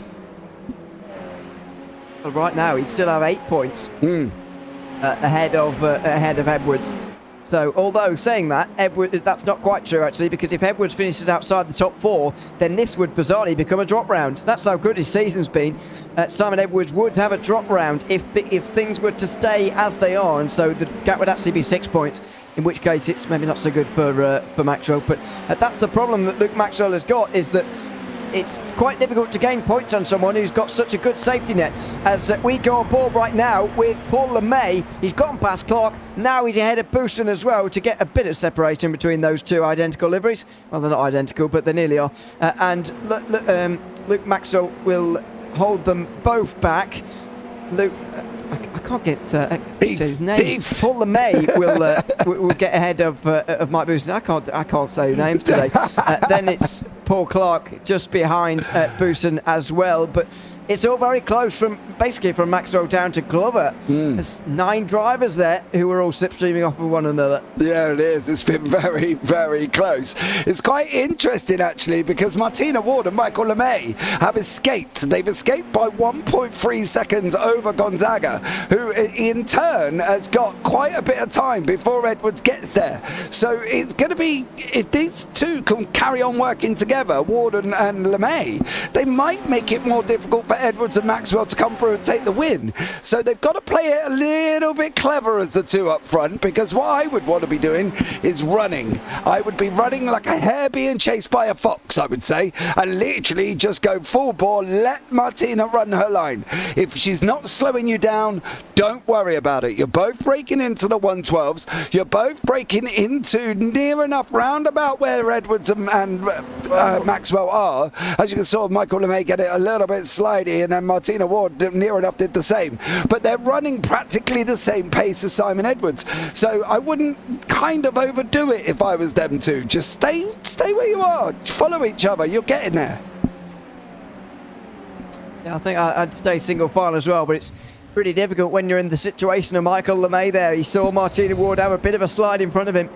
Well, right now he'd still have 8 points. Ahead of Edwards. So, although saying that, that's not quite true actually, because if Edwards finishes outside the top 4, then this would bizarrely become a drop round. That's how good his season's been. Simon Edwards would have a drop round if things were to stay as they are, and so the gap would actually be 6 points, in which case it's maybe not so good for Maxwell. But that's the problem that Luke Maxwell has got, is that it's quite difficult to gain points on someone who's got such a good safety net. As we go on board right now with Paul LeMay, he's gone past Clark. Now he's ahead of Bousson as well, to get a bit of separation between those 2 identical liveries. Well, they're not identical, but they nearly are. And Luke Maxwell will hold them both back. Luke, I can't get his name. Paul LeMay will get ahead of Mike Bousson. I can't say names today. Then it's Paul Clark just behind Booson as well. But it's all very close from Maxwell down to Glover. There's 9 drivers there who are all slipstreaming off of one another. Yeah, it is. It's been very, very close. It's quite interesting, actually, because Martina Ward and Michael LeMay have escaped. They've escaped by 1.3 seconds over Gonzaga, who in turn has got quite a bit of time before Edwards gets there. So it's going to be, if these two can carry on working together, Ward and LeMay, they might make it more difficult for Edwards and Maxwell to come through and take the win. So they've got to play it a little bit clever as the two up front, because what I would want to be doing is running. I would be running like a hare being chased by a fox, I would say, and literally just go full bore, let Martina run her line. If she's not slowing you down, don't worry about it. You're both breaking into the 112s. You're both breaking into near enough roundabout where Edwards and Maxwell are. As you can saw, Michael LeMay get it a little bit slidey, and then Martina Ward near enough did the same. But they're running practically the same pace as Simon Edwards. So I wouldn't kind of overdo it if I was them two. Just stay where you are. Follow each other. You're getting there. Yeah, I think I'd stay single file as well, but it's pretty difficult when you're in the situation of Michael LeMay there. He saw Martina Ward have a bit of a slide in front of him,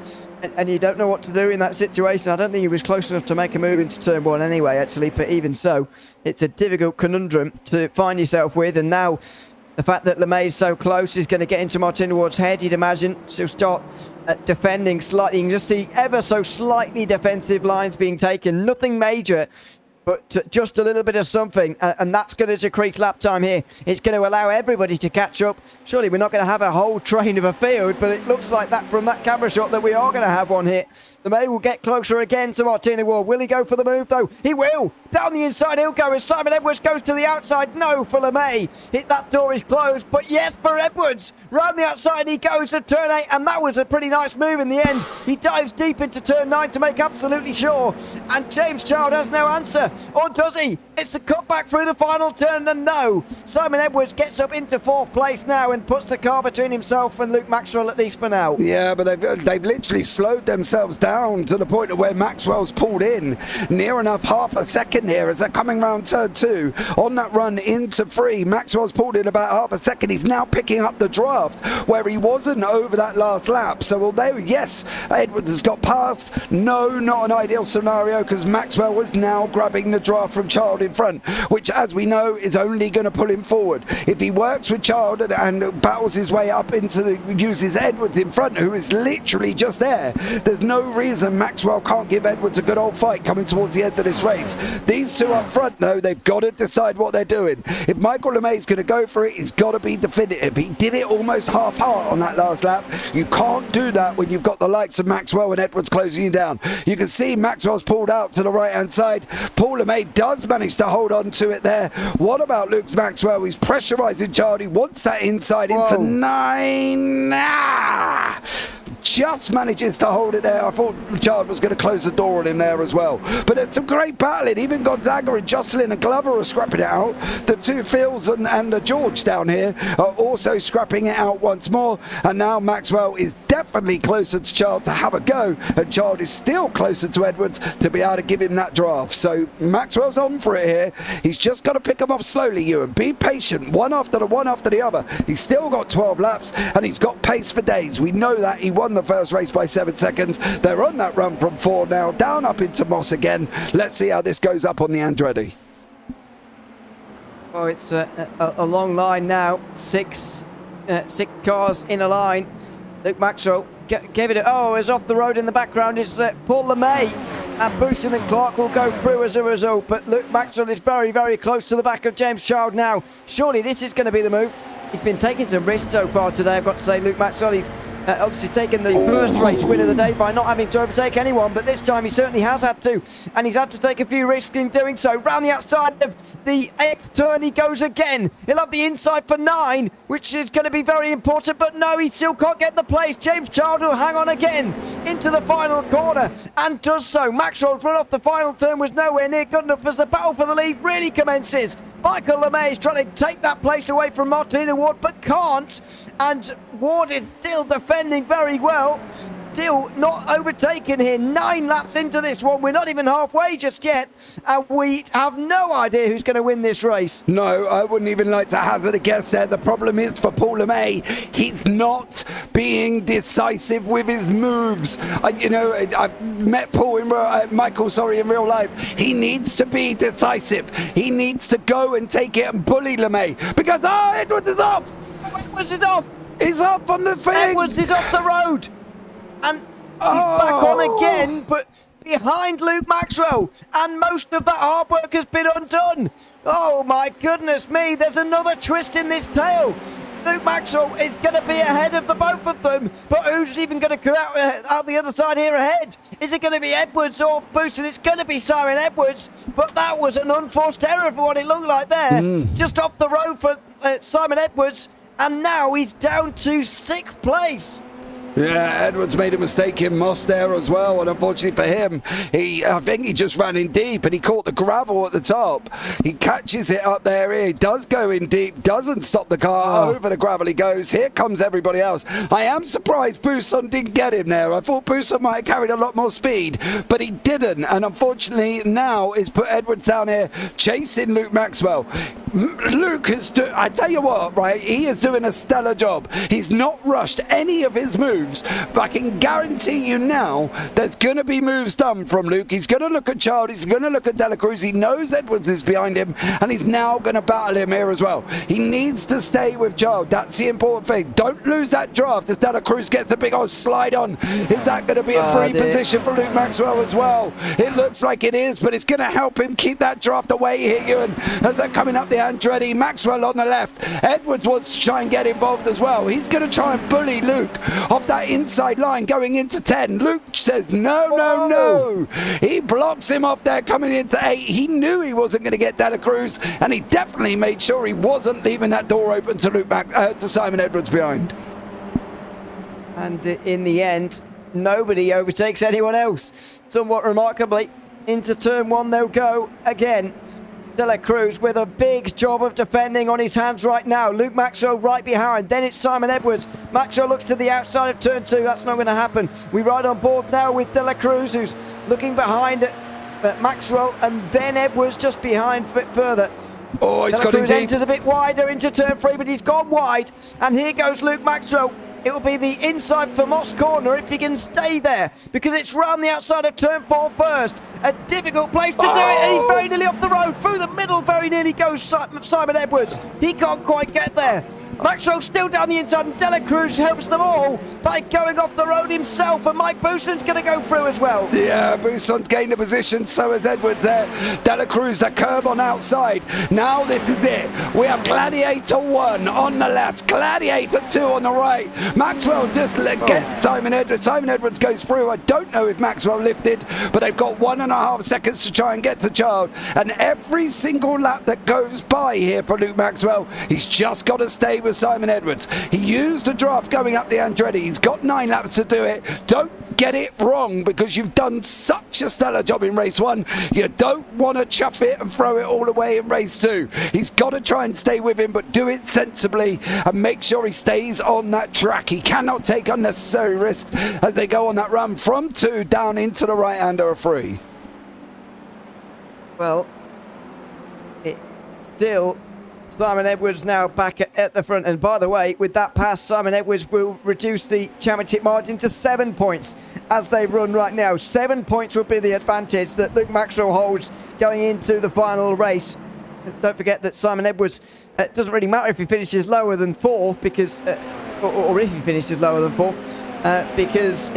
and you don't know what to do in that situation. I don't think he was close enough to make a move into turn 1 anyway, actually, but even so, it's a difficult conundrum to find yourself with. And now the fact that LeMay is so close is going to get into Martina Ward's head, you'd imagine. She'll start defending slightly. You can just see ever so slightly defensive lines being taken. Nothing major, but just a little bit of something, and that's going to decrease lap time here. It's going to allow everybody to catch up. Surely we're not going to have a whole train of a field, but it looks like that from that camera shot that we are going to have one here. LeMay will get closer again to Martina Ward. Will he go for the move, though? He will! Down the inside he'll go as Simon Edwards goes to the outside. No for LeMay. That door is closed, but yes for Edwards. Round the outside he goes to turn 8, and that was a pretty nice move in the end. He dives deep into turn 9 to make absolutely sure, and James Child has no answer. Or does he? It's a cutback through the final turn, and no. Simon Edwards gets up into 4th place now and puts the car between himself and Luke Maxwell, at least for now. Yeah, but they've literally slowed themselves down to the point of where Maxwell's pulled in near enough half a second here as they're coming round turn 2 on that run into 3. Maxwell's pulled in about half a second. He's now picking up the draft where he wasn't over that last lap. So although yes, Edwards has got past, no, not an ideal scenario, because Maxwell was now grabbing the draft from Child in front, which as we know is only going to pull him forward. If he works with Child and battles his way up uses Edwards in front, who is literally just there, there's no reason Maxwell can't give Edwards a good old fight coming towards the end of this race. These two up front, though, they've got to decide what they're doing. If Michael LeMay is going to go for it, it's got to be definitive. He did it almost half-heart on that last lap. You can't do that when you've got the likes of Maxwell and Edwards closing you down. You can see Maxwell's pulled out to the right-hand side. Paul LeMay does manage to hold on to it there. What about Luke Maxwell? He's pressurising Child. He wants that inside into 9. Just manages to hold it there. I thought Child was going to close the door on him there as well. But it's some great battling. Even Gonzaga and Jocelyn and Glover are scrapping it out. The two Phils and George down here are also scrapping it out once more. And now Maxwell is definitely closer to Child to have a go. And Child is still closer to Edwards to be able to give him that draft. So Maxwell's on for it here. He's just got to pick them off slowly, Ewan. Be patient. One after the other. He's still got 12 laps and he's got pace for days. We know that. He won the first race by 7 seconds. They're on that run from 4 now, down up into Moss again. Let's see how this goes up on the Andretti. Oh, it's a long line now. Six cars in a line. Luke Maxwell gave it it's off the road in the background is Paul LeMay, and Booson and Clark will go through as a result, but Luke Maxwell is very, very close to the back of James Child now. Surely this is going to be the move. He's been taking some risks so far today, I've got to say. Luke Maxwell, he's obviously taken the first race win of the day by not having to overtake anyone, but this time he certainly has had to, and he's had to take a few risks in doing so. Round the outside of the 8th turn he goes again. He'll have the inside for 9, which is going to be very important, but no, he still can't get the place. James Child will hang on again into the final corner, and does so. Maxwell's run off the final turn was nowhere near good enough as the battle for the lead really commences. Michael LeMay is trying to take that place away from Martina Ward, but can't. And Ward is still defending very well. still not overtaken here. 9 laps into this one. We're not even halfway just yet. And we have no idea who's going to win this race. No, I wouldn't even like to hazard a guess there. The problem is for Paul LeMay, he's not being decisive with his moves. I've met Michael in real life. He needs to be decisive. He needs to go and take it and bully LeMay. Because, Edwards is off! Edwards is off! He's off on the thing! Edwards is off the road! And he's back on again, but behind Luke Maxwell. And most of that hard work has been undone. Oh my goodness me, there's another twist in this tale. Luke Maxwell is going to be ahead of the both of them, but who's even going to come out the other side here ahead? Is it going to be Edwards or Booston? It's going to be Simon Edwards, but that was an unforced error for what it looked like there. Just off the road for Simon Edwards, and now he's down to 6th place. Yeah, Edwards made a mistake in Moss there as well, and unfortunately for him, I think he just ran in deep and he caught the gravel at the top. He catches it up there, he does go in deep, doesn't stop the car, over the gravel he goes. Here comes everybody else. I am surprised Bousson didn't get him there. I thought Bousson might have carried a lot more speed, but he didn't, and unfortunately now it's put Edwards down here chasing Luke Maxwell. Luke is, I tell you what, right, he is doing a stellar job. He's not rushed any of his moves, but I can guarantee you now there's going to be moves done from Luke. He's going to look at Child, he's going to look at De La Cruz, he knows Edwards is behind him, and he's now going to battle him here as well. He needs to stay with Child, that's the important thing. Don't lose that draft as De La Cruz gets the big old slide on. Is that going to be a free position for Luke Maxwell as well? It looks like it is, but it's going to help him keep that draft away here, Ewan, as they're coming up the Andretti. Maxwell on the left. Edwards wants to try and get involved as well. He's going to try and bully Luke off that inside line going into 10. Luke says no. He blocks him off there coming into 8. He knew he wasn't going to get De La Cruz, and he definitely made sure he wasn't leaving that door open to Simon Edwards behind. And in the end, nobody overtakes anyone else. Somewhat remarkably, into turn 1 they'll go again. De La Cruz with a big job of defending on his hands right now. Luke Maxwell right behind. Then it's Simon Edwards. Maxwell looks to the outside of turn 2. That's not going to happen. We ride on board now with De La Cruz, who's looking behind Maxwell, and then Edwards just behind further. Oh, he's got Cruz enters a bit wider into turn 3, but he's gone wide. And here goes Luke Maxwell. It will be the inside for Moss corner if he can stay there, because it's round the outside of turn 4 first. A difficult place to do it, and he's very nearly off the road. Through the middle, very nearly goes Simon Edwards. He can't quite get there. Maxwell still down the inside, and De La Cruz helps them all by going off the road himself, and Mike Bouson's going to go through as well. Yeah, Bouson's gained a position, so has Edwards there. De La Cruz, the curb on outside. Now this is it. We have Gladiator 1 on the left, Gladiator 2 on the right. Maxwell just gets Simon Edwards. Simon Edwards goes through. I don't know if Maxwell lifted, but they've got 1.5 seconds to try and get to Child. And every single lap that goes by here for Luke Maxwell, he's just got to stay with Simon Edwards. He used a draft going up the Andretti. He's got 9 laps to do it. Don't get it wrong, because you've done such a stellar job in race 1. You don't want to chuff it and throw it all away in race 2. He's got to try and stay with him, but do it sensibly and make sure he stays on that track. He cannot take unnecessary risks as they go on that run from 2 down into the right-hander of 3. Well, it's still Simon Edwards now back at the front, and by the way, with that pass, Simon Edwards will reduce the championship margin to 7 points as they run right now. 7 points will be the advantage that Luke Maxwell holds going into the final race. Don't forget that Simon Edwards, it doesn't really matter if he finishes lower than 4th, because or if he finishes lower than 4th, because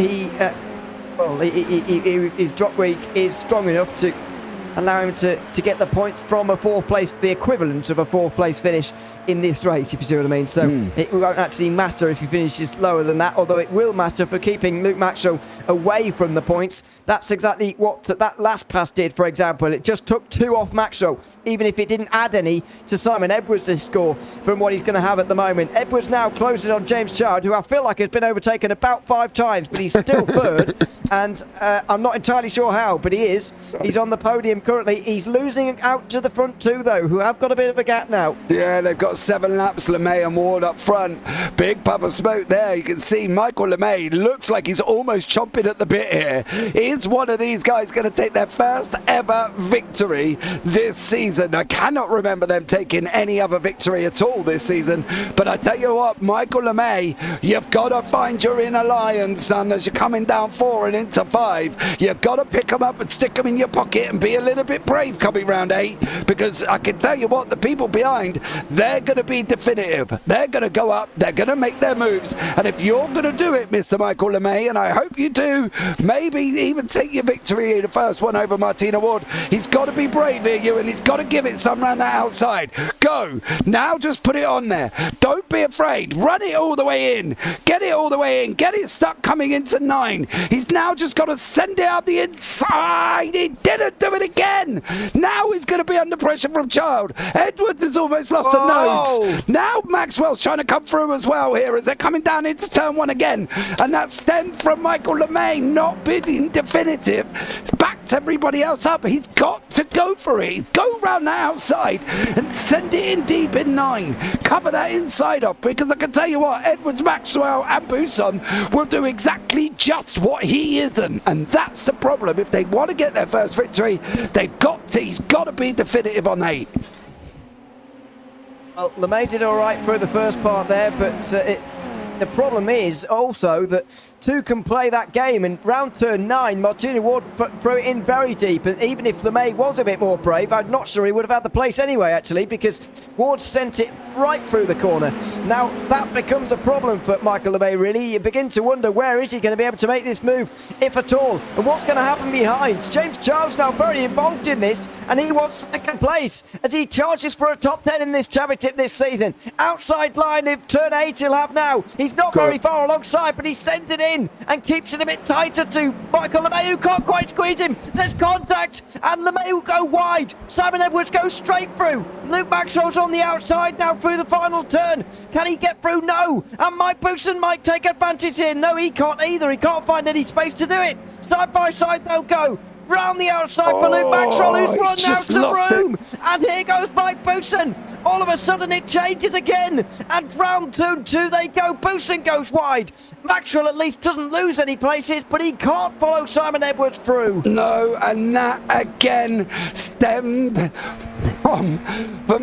his drop week is strong enough to allow him to get the points from a 4th place, the equivalent of a 4th place finish in this race, if you see what I mean. So it won't actually matter if he finishes lower than that, although it will matter for keeping Luke Maxwell away from the points. That's exactly what that last pass did, for example. It just took 2 off Maxwell, even if it didn't add any to Simon Edwards' score from what he's going to have at the moment. Edwards now closing on James Child, who I feel like has been overtaken about 5 times, but he's still third, and I'm not entirely sure how, but he is. He's on the podium currently. He's losing out to the front 2, though, who have got a bit of a gap now. Yeah, they've got got 7 laps, LeMay and Ward up front. Big puff of smoke there. You can see Michael LeMay looks like he's almost chomping at the bit here. Is one of these guys going to take their first ever victory this season? I cannot remember them taking any other victory at all this season, but I tell you what, Michael LeMay, you've got to find your inner lion, son, as you're coming down 4 and into 5. You've got to pick them up and stick them in your pocket and be a little bit brave coming round 8, because I can tell you what, the people behind, they're going to be definitive. They're going to go up, they're going to make their moves, and if you're going to do it, Mr. Michael LeMay, and I hope you do, maybe even take your victory in the first one over Martina Ward, he's got to be brave here, Ewan, he's got to give it some round that outside. Go! Now just put it on there. Don't be afraid. Run it all the way in. Get it all the way in. Get it stuck coming into 9. He's now just got to send it out the inside. He didn't do it again. Now he's going to be under pressure from Child. Edwards has almost lost a nose. Now Maxwell's trying to come through as well here as they're coming down into turn 1 again. And that stem from Michael LeMay not being definitive. Backed everybody else up. He's got to go for it. Go round the outside and send it in deep in 9. Cover that inside off, because I can tell you what, Edwards, Maxwell and Buson will do exactly just what he isn't, and that's the problem. If they want to get their first victory, he's got to be definitive on 8. Well, LeMay did all right through the first part there, but the problem is also that 2 can play that game, and round turn 9, Martina Ward threw it in very deep, and even if LeMay was a bit more brave, I'm not sure he would have had the place anyway, actually, because Ward sent it right through the corner. Now, that becomes a problem for Michael LeMay, really. You begin to wonder, where is he going to be able to make this move, if at all, and what's going to happen behind? James Charles now very involved in this, and he wants 2nd place as he charges for a top 10 in this championship this season. Outside line of turn 8 he'll have now. He's not very far alongside, but he sends it in and keeps it a bit tighter to Michael LeMay, who can't quite squeeze him. There's contact, and LeMay will go wide. Simon Edwards goes straight through. Luke Maxwell's on the outside now through the final turn. Can he get through? No. And Mike Buson might take advantage here. No, he can't either. He can't find any space to do it. Side by side they'll go. Round the outside for Luke Maxwell, who's run out to room. And here goes Mike Buson. All of a sudden it changes again. And round 2 they go. Buson goes wide. Maxwell at least doesn't lose any places, but he can't follow Simon Edwards through. No, and that again stemmed from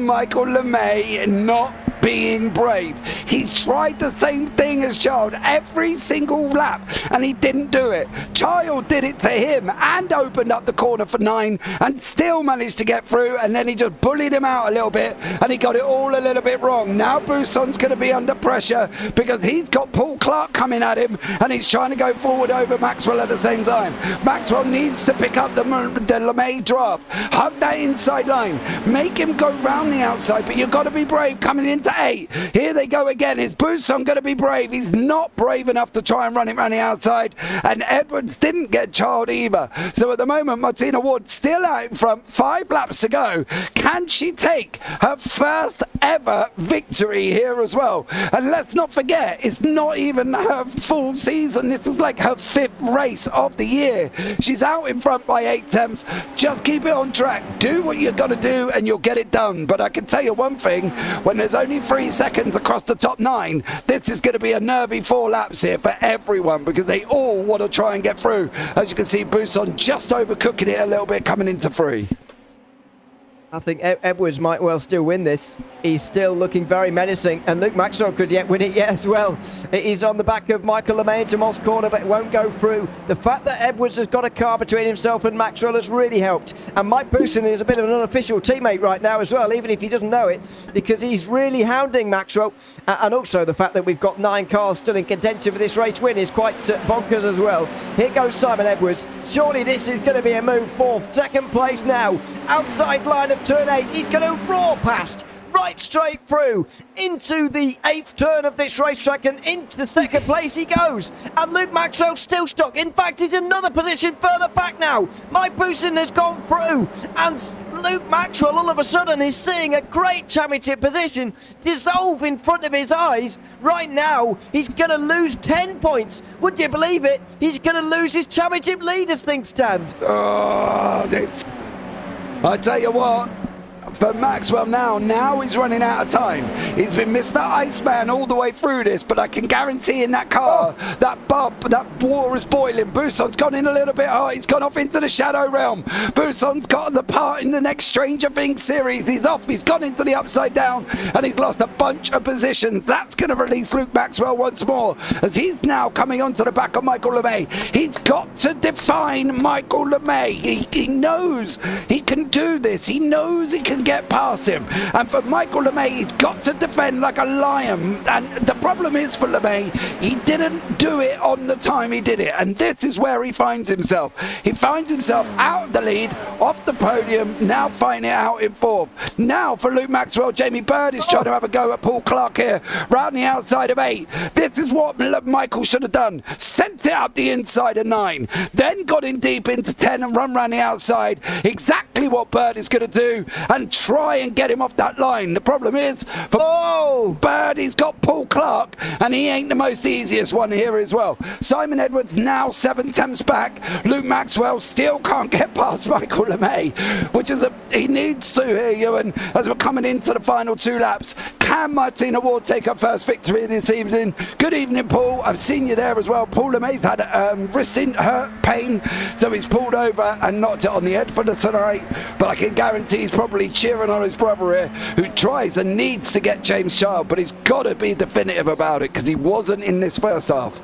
Michael LeMay not being brave. He tried the same thing as Child every single lap, and he didn't do it. Child did it to him and opened up the corner for 9 and still managed to get through, and then he just bullied him out a little bit and he got it all a little bit wrong. Now Buson's going to be under pressure because he's got Paul Clark coming at him and he's trying to go forward over Maxwell at the same time. Maxwell needs to pick up the LeMay draft, hug that inside line, make him go round the outside, but you've got to be brave coming into 8. Here they go again. Is Buson going to be brave? He's not brave enough to try and run it around the outside, and Edwards didn't get Child either. So at the moment, Martina Ward still out in front, 5 laps to go. Can she take her first ever victory here as well? And let's not forget, it's not even her full season. This is like her 5th race of the year. She's out in front by 8 attempts. Just keep it on track. Do what you've got to do and you'll get it done. But I can tell you one thing, when there's only 3 seconds across the top 9, this is going to be a nervy 4 laps here for everyone because they all want to try and get through. As you can see, Buson just overcooking it a little bit coming into 3. I think Edwards might well still win this. He's still looking very menacing, and Luke Maxwell could yet win it yet as well. He's on the back of Michael LeMay into Moss corner, but it won't go through. The fact that Edwards has got a car between himself and Maxwell has really helped. And Mike Buson is a bit of an unofficial teammate right now as well, even if he doesn't know it, because he's really hounding Maxwell. And also the fact that we've got 9 cars still in contention for this race win is quite bonkers as well. Here goes Simon Edwards. Surely this is going to be a move for 2nd place now. Outside line of turn 8, he's going to roar past right straight through into the 8th turn of this racetrack, and into 2nd place he goes. And Luke Maxwell still stuck. In fact, he's another position further back now. Mike Buson has gone through, and Luke Maxwell all of a sudden is seeing a great championship position dissolve in front of his eyes. Right now, he's going to lose 10 points. Would you believe it? He's going to lose his championship lead as things stand. I tell you what, for Maxwell now he's running out of time. He's been Mr. Iceman all the way through this, but I can guarantee in that car, that water is boiling. Buson's gone in a little bit hard. He's gone off into the Shadow Realm. Buson's got the part in the next Stranger Things series. He's off. He's gone into the Upside Down, and he's lost a bunch of positions. That's going to release Luke Maxwell once more, as he's now coming onto the back of Michael LeMay. He's got to define Michael LeMay. He knows he can do this. He knows he can get past him. And for Michael LeMay, he's got to defend like a lion. And the problem is for LeMay, he didn't do it on the time he did it. And this is where he finds himself. He finds himself out of the lead, off the podium, now finding it out in fourth. Now for Luke Maxwell, Jamie Bird is trying to have a go at Paul Clark here, round the outside of 8. This is what Michael should have done. Sent it up the inside of 9, then got in deep into 10 and run round the outside. Exactly what Bird is going to do, and try and get him off that line. The problem is for Bird, he's got Paul Clark, and he ain't the most easiest one here as well. Simon Edwards now 7 tenths back. Luke Maxwell still can't get past Michael LeMay, which is he needs to here, Ewan, as we're coming into the final 2 laps. Can Martina Ward take her first victory in this evening? Good evening, Paul. I've seen you there as well. Paul LeMay's had wrist hurt pain, so he's pulled over and knocked it on the head for the tonight. But I can guarantee he's probably cheering on his brother here, who tries and needs to get James Child, but he's got to be definitive about it because he wasn't in this first half.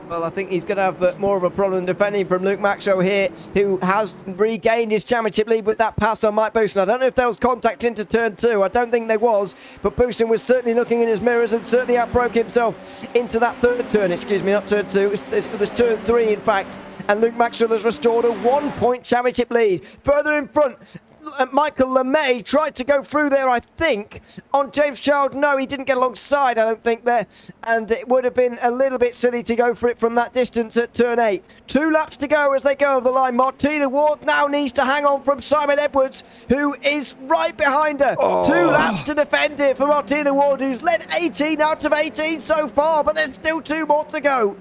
Well, I think he's going to have more of a problem defending from Luke Maxwell here, who has regained his championship lead with that pass on Mike Booston. I don't know if there was contact into turn 2. I don't think there was, but Booston was certainly looking in his mirrors and certainly outbroke himself into that third turn. Excuse me, not turn 2. It was turn 3, in fact. And Luke Maxwell has restored a 1-point championship lead. Further in front, Michael LeMay tried to go through there, I think, on James Child. No, he didn't get alongside, I don't think, there. And it would have been a little bit silly to go for it from that distance at turn 8. 2 laps to go as they go over the line. Martina Ward now needs to hang on from Simon Edwards, who is right behind her. 2 laps to defend here for Martina Ward, who's led 18 out of 18 so far, but there's still 2 more to go.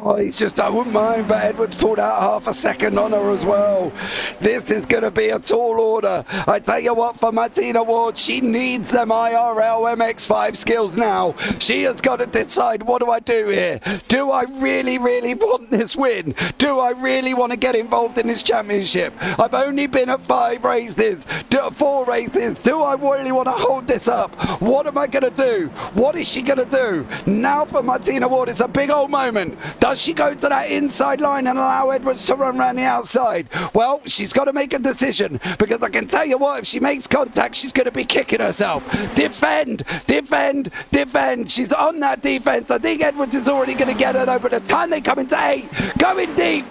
Oh, he's just, I wouldn't mind, but Edwards pulled out half a second on her as well. This is going to be a tall order. I tell you what, for Martina Ward, she needs them IRL MX5 skills now. She has got to decide, what do I do here? Do I really, really want this win? Do I really want to get involved in this championship? I've only been at 4 races. Do I really want to hold this up? What am I going to do? What is she going to do? Now for Martina Ward, it's a big old moment. Does she go to that inside line and allow Edwards to run around the outside? Well, she's got to make a decision, because I can tell you what, if she makes contact, she's going to be kicking herself. Defend. She's on that defense. I think Edwards is already going to get her, though. By the time they come into 8, going deep.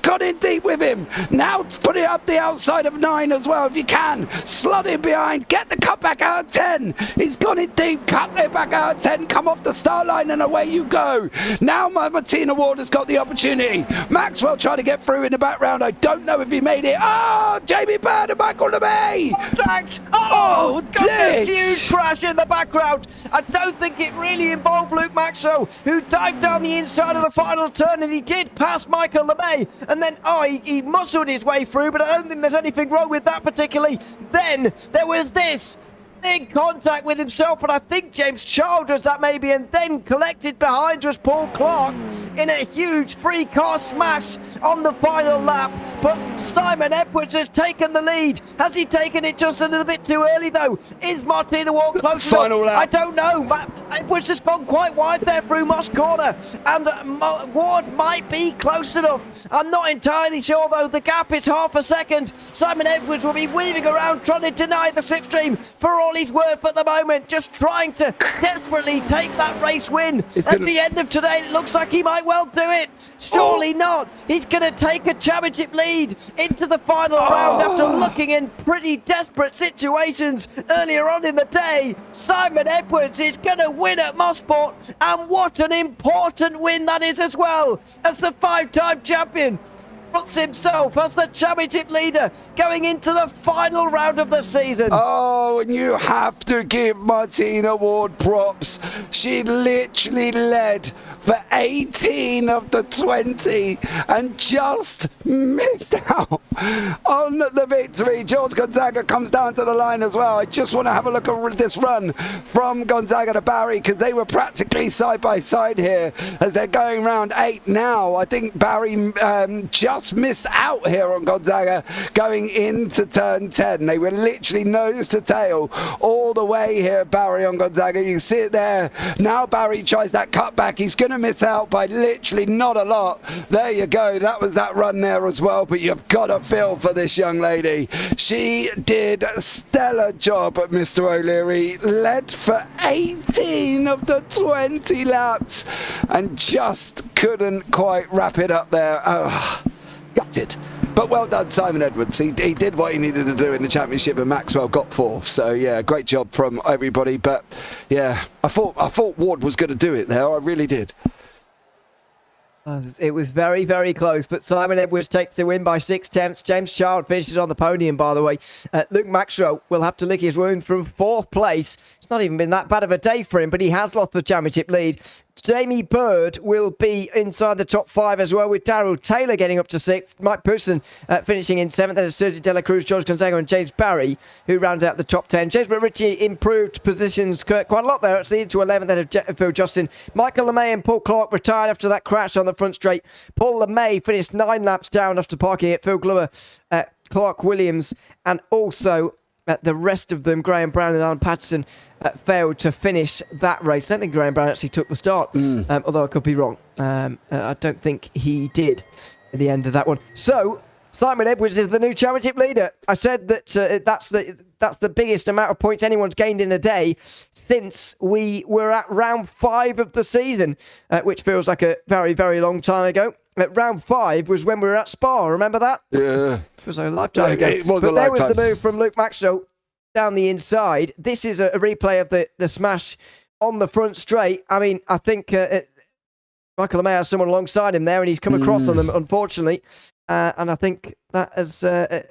Got in deep with him. Now put it up the outside of 9 as well if you can. Slot in behind. Get the cut back out of 10. He's gone in deep. Cut it back out of 10. Come off the start line and away you go. Now Martina Ward has got the opportunity. Maxwell trying to get through in the background. I don't know if he made it. Oh, Jamie Bird and Michael LeMay. Contact. Oh, goodness, huge crash in the background. I don't think it really involved Luke Maxwell, who dived down the inside of the final turn, and he did pass Michael LeMay. And then, he muscled his way through, but I don't think there's anything wrong with that particularly. Then there was this big contact with himself, and I think James Childers that maybe, and then collected behind was Paul Clark in a huge 3-car smash on the final lap. But Simon Edwards has taken the lead. Has he taken it just a little bit too early, though? Is Martina Ward close final enough? lap. I don't know. Edwards has gone quite wide there through Moss Corner, and Ward might be close enough. I'm not entirely sure, though. The gap is half a second. Simon Edwards will be weaving around trying to deny the slipstream for all he's worth at the moment, just trying to desperately take that race win. At the end of today, it looks like he might well do it. Surely not. He's going to take a championship lead into the final round after looking in pretty desperate situations earlier on in the day. Simon Edwards is going to win at Mosport, and what an important win that is as well, as the 5-time champion. puts himself as the championship leader going into the final round of the season. Oh, and you have to give Martina Ward props. She literally led for 18 of the 20 and just missed out on the victory. George Gonzaga comes down to the line as well. I just want to have a look at this run from Gonzaga to Barry, because they were practically side by side here as they're going round 8 now. I think Barry just missed out here on Gonzaga going into turn 10. They were literally nose to tail all the way here, Barry on Gonzaga. You see it there. Now Barry tries that cutback. He's going to miss out by literally not a lot. There you go. That was that run there as well, but you've got to feel for this young lady. She did a stellar job at Mr. O'Leary. Led for 18 of the 20 laps and just couldn't quite wrap it up there. Oh, gutted. But well done, Simon Edwards. He did what he needed to do in the championship, and Maxwell got 4th. So yeah, great job from everybody. But yeah, I thought Ward was going to do it there. I really did. It was very, very close, but Simon Edwards takes the win by 6/10. James Child finishes on the podium, by the way. Luke Maxwell will have to lick his wound from 4th place. It's not even been that bad of a day for him, but he has lost the championship lead. Jamie Bird will be inside the top 5 as well, with Darryl Taylor getting up to 6th. Mike Pearson finishing in 7th. Then Sergio De La Cruz, George Gonzaga and James Barry, who round out the top 10. James Ritchie improved positions quite a lot there, actually, into 11th. Then Phil Justin. Michael LeMay and Paul Clark retired after that crash on the front straight. Paul LeMay finished 9 laps down after parking it. Phil Glover, Clark Williams, and also the rest of them, Graham Brown and Alan Patterson, failed to finish that race. I don't think Graham Brown actually took the start, although I could be wrong. I don't think he did at the end of that one. So Simon Edwards is the new championship leader. I said that that's the biggest amount of points anyone's gained in a day since we were at round 5 of the season, which feels like a very, very long time ago. At round 5 was when we were at Spa. Remember that? Yeah. It was a lifetime ago. It was but a there lifetime. was the move from Luke Maxwell down the inside. This is a replay of the smash on the front straight. I mean, I think Michael LeMay has someone alongside him there, and he's come across on them, unfortunately. And I think that is going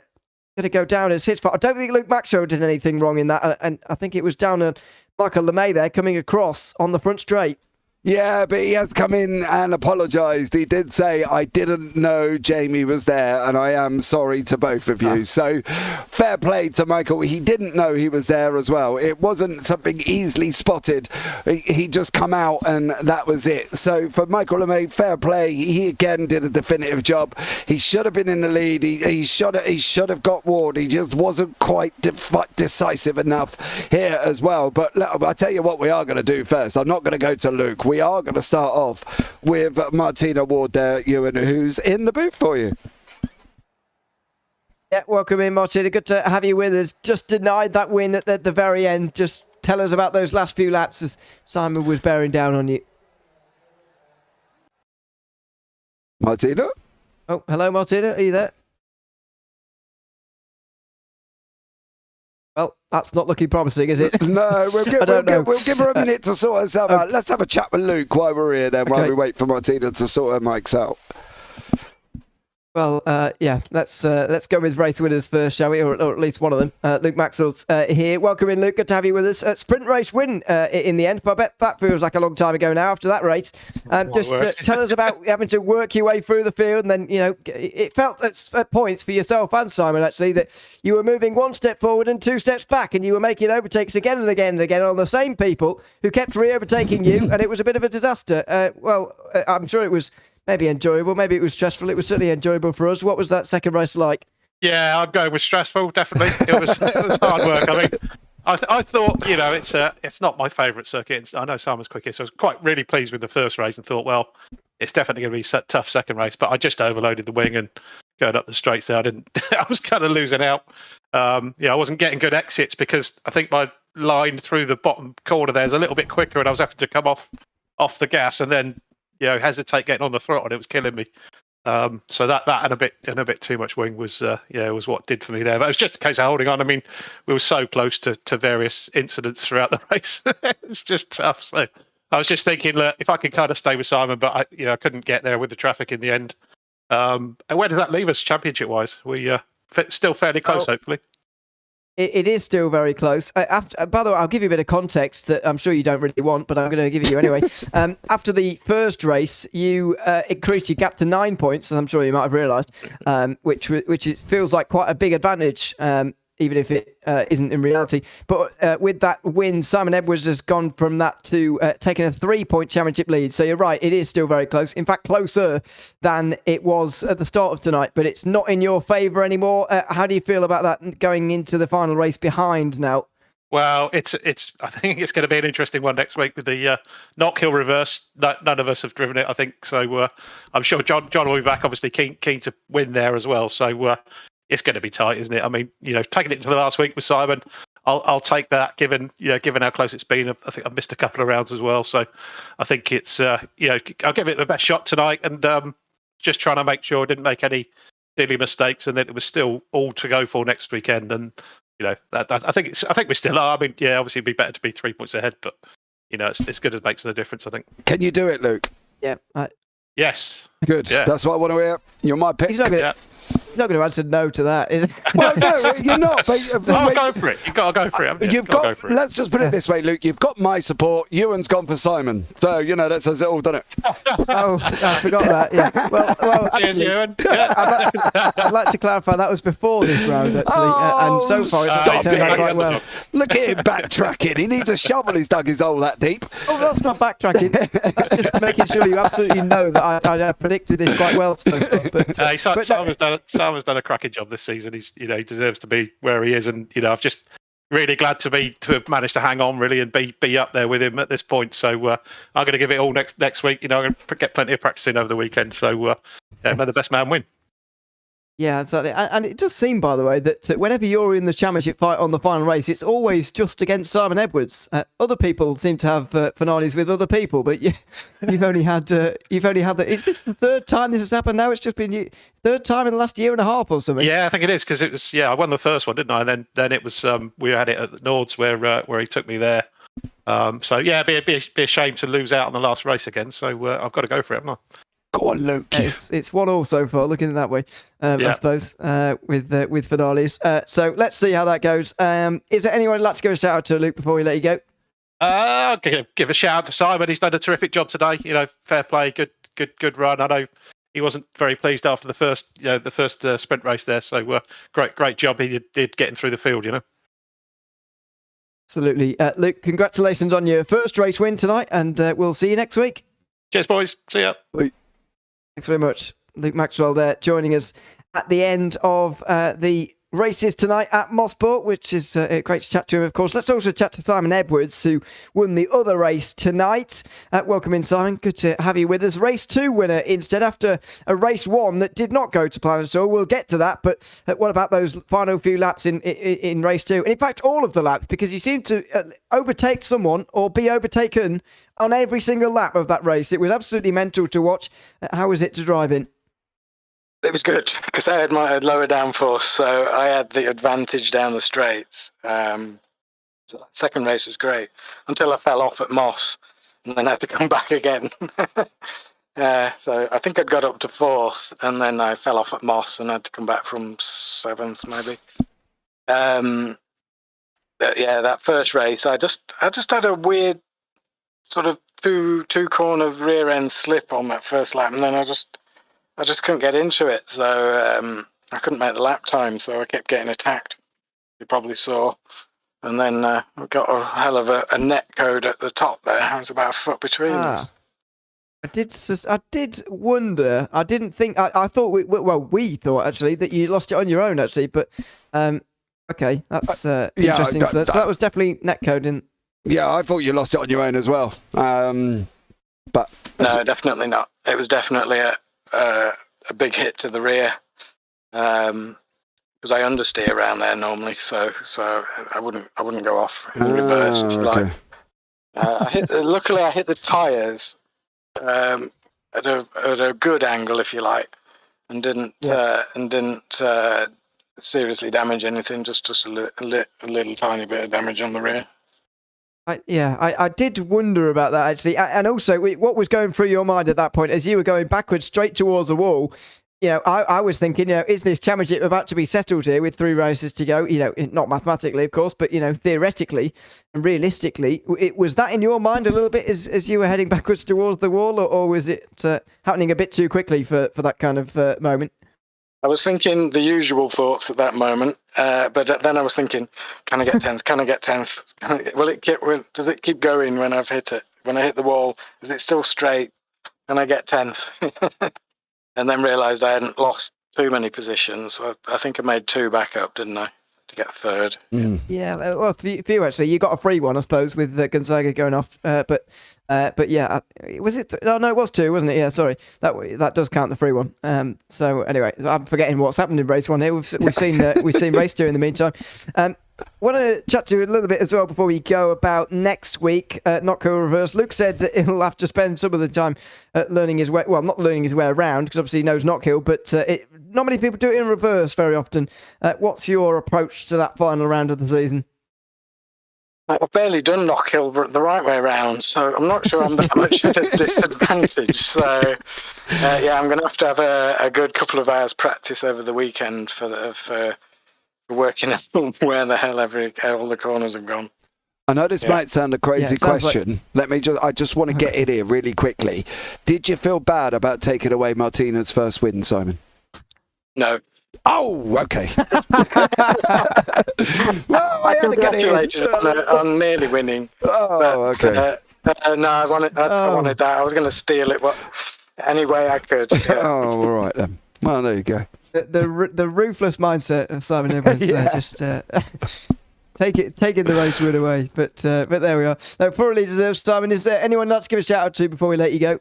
to go down as his fault. I don't think Luke Maxwell did anything wrong in that, and I think it was down on Michael LeMay there coming across on the front straight. Yeah, but he has come in and apologised. He did say, I didn't know Jamie was there, and I am sorry to both of you. So fair play to Michael. He didn't know he was there as well. It wasn't something easily spotted. He just come out and that was it. So for Michael LeMay, fair play. He again did a definitive job. He should have been in the lead. He should have got Ward. He just wasn't quite decisive enough here as well. But I'll tell you what we are going to do first. I'm not going to go to Luke. We are going to start off with Martina Ward there, Ewan, who's in the booth for you. Yeah, welcome in, Martina. Good to have you with us. Just denied that win at the very end. Just tell us about those last few laps as Simon was bearing down on you. Martina? Oh, hello, Martina. Are you there? Well, that's not looking promising, is it? No, we'll give her a minute to sort herself out. Let's have a chat with Luke while we're here then, while we wait for Martina to sort her mics out. Well, yeah, let's go with race winners first, shall we? Or at least one of them. Luke Maxwell's here. Welcome in, Luke. Good to have you with us. Sprint race win in the end, but I bet that feels like a long time ago now after that race. Just tell us about having to work your way through the field, and then, you know, it felt at points for yourself and Simon, actually, that you were moving 1 step forward and 2 steps back, and you were making overtakes again and again and again on the same people who kept re-overtaking you, and it was a bit of a disaster. I'm sure it was maybe enjoyable, maybe it was stressful. It was certainly enjoyable for us. What was that second race like? Yeah, I'm going with stressful, definitely. It was hard work. I mean, I thought, you know, it's not my favourite circuit. I know Simon's quickest, so I was quite really pleased with the first race and thought, well, it's definitely going to be a tough second race. But I just overloaded the wing and going up the straights there, I was kind of losing out. I wasn't getting good exits because I think my line through the bottom corner there is a little bit quicker, and I was having to come off the gas and then, you know, hesitate getting on the throttle, and it was killing me. So that and a bit too much wing was what did for me there. But it was just a case of holding on. I mean, we were so close to various incidents throughout the race. It's just tough. So I was just thinking, look, if I could kind of stay with Simon, but I couldn't get there with the traffic in the end. And where does that leave us, championship-wise? We still fairly close, hopefully. It is still very close. By the way, I'll give you a bit of context that I'm sure you don't really want, but I'm going to give it you anyway. After the first race, you increased your gap to 9 points, as I'm sure you might have realised, which feels like quite a big advantage, even if it isn't in reality. But with that win, Simon Edwards has gone from that to taking a 3-point championship lead. So you're right, it is still very close. In fact, closer than it was at the start of tonight, but it's not in your favour anymore. How do you feel about that going into the final race behind now? Well, it's. I think it's going to be an interesting one next week with the Knockhill reverse. None of us have driven it, I think. So I'm sure John will be back, obviously keen to win there as well. So it's going to be tight, isn't it? I mean, taking it into the last week with Simon, I'll take that. Given how close it's been, I think I've missed a couple of rounds as well. So I think it's I'll give it the best shot tonight, and just trying to make sure I didn't make any silly mistakes, and that it was still all to go for next weekend. And I think we still are. I mean, obviously it'd be better to be 3 points ahead, but it's good. It makes no difference, I think. Can you do it, Luke? Yeah. Yes. Good. Yeah. That's what I want to hear. You're my pick. He's not going to answer no to that, is he? Well, no, you're not. I'll go for it. You've got to go for it. Go for it. Let's just put it this way, Luke. You've got my support. Ewan's gone for Simon. So, that says it all, doesn't it? Oh, I forgot that. Yeah. Well actually, Ewan. I'd like to clarify that was before this round, actually. And so far, it's turned out quite well. Look at him backtracking. He needs a shovel. He's dug his hole that deep. Oh, that's not backtracking. That's just making sure you absolutely know that I predicted this quite well so far. Simon's done a cracking job this season. He deserves to be where he is, and I'm just really glad to have managed to hang on really and be up there with him at this point. So I'm going to give it all next week. I'm going to get plenty of practice in over the weekend. So may the best man win. Yeah, exactly. And it does seem, by the way, that whenever you're in the championship fight on the final race, it's always just against Simon Edwards. Other people seem to have finales with other people, but you've only had the. Is this the third time this has happened now? It's just been third time in the last year and a half or something. Yeah, I think it is, because it was. Yeah, I won the first one, didn't I? And then it was. We had it at the Nords where he took me there. So yeah, it'd be a shame to lose out on the last race again. So I've got to go for it, haven't I? Go on, Luke. It's 1-1 so far, looking that way, I suppose, with finales. So let's see how that goes. Is there anyone you'd like to give a shout out to, Luke, before we let you go? I'll give a shout out to Simon. He's done a terrific job today. Fair play, good run. I know he wasn't very pleased after the first sprint race there. So great job he did getting through the field. Absolutely, Luke. Congratulations on your first race win tonight, and we'll see you next week. Cheers, boys. See ya. Bye. Thanks very much. Luke Maxwell there joining us at the end of the races tonight at Mosport, which is great to chat to him, of course. Let's also chat to Simon Edwards, who won the other race tonight. Welcome in, Simon. Good to have you with us. Race 2 winner instead, after a race 1 that did not go to plan at all. We'll get to that, but what about those final few laps in race 2? And in fact, all of the laps, because you seem to overtake someone or be overtaken on every single lap of that race. It was absolutely mental to watch. How was it to drive in? It was good because I had my lower downforce, so I had the advantage down the straights. So that second race was great until I fell off at Moss and then had to come back again. So I think I'd got up to 4th and then I fell off at Moss and had to come back from 7th maybe. But yeah, that first race, I just had a weird sort of two corner rear end slip on that first lap, and then I just couldn't get into it, so I couldn't make the lap time, so I kept getting attacked. You probably saw. And then I got a hell of a net code at the top there. It was about a foot between us. I did wonder. I didn't think. I thought we thought actually that you lost it on your own actually, but okay, that's interesting. So that was definitely net coding. Yeah, I thought you lost it on your own as well. But no, definitely not. It was definitely a big hit to the rear, because I understeer around there normally, so I wouldn't go off in reverse if you like. Luckily I hit the tyres at a good angle, if you like, and didn't seriously damage anything. Just a little tiny bit of damage on the rear. I did wonder about that actually, and also what was going through your mind at that point as you were going backwards straight towards the wall. I was thinking, is this championship about to be settled here with 3 races to go? Not mathematically, of course, but, theoretically and realistically, was that in your mind a little bit as you were heading backwards towards the wall, or was it happening a bit too quickly for that kind of moment? I was thinking the usual thoughts at that moment, but then I was thinking, can I get 10th? Can I get 10th? Does it keep going when I've hit it? When I hit the wall, is it still straight? Can I get 10th? And then realised I hadn't lost too many positions. I think I made 2 back up, didn't I, to get 3rd? Yeah, well, for you actually, you got a free one, I suppose, with Gonzaga going off. But yeah, was it? No, it was 2, wasn't it? Yeah, sorry, that does count the free one. So anyway, I'm forgetting what's happened in race 1 here. We've seen race 2 in the meantime. Want to chat to you a little bit as well before we go about next week. Not co-reverse. Luke said that he'll have to spend some of the time learning his way. Well, not learning his way around because obviously he knows knock hill, but not many people do it in reverse very often. What's your approach to that final round of the season? I've barely done knock hill the right way around, so I'm not sure I'm that much at a disadvantage. So yeah, I'm going to have a good couple of hours practice over the weekend for working out where the hell all the corners have gone. I know this might sound a crazy question. Like... I just want to get in here really quickly. Did you feel bad about taking away Martina's first win, Simon? No. Oh, okay. Well, I congratulated on nearly winning. Oh, okay. No, I wanted that. I was going to steal it any way I could. Yeah. Oh, all right then. Well, there you go. The ruthless mindset of Simon Edwards, just taking the race win away. But there we are. No, thoroughly deserved, Simon. Is there anyone else to give a shout out to before we let you go?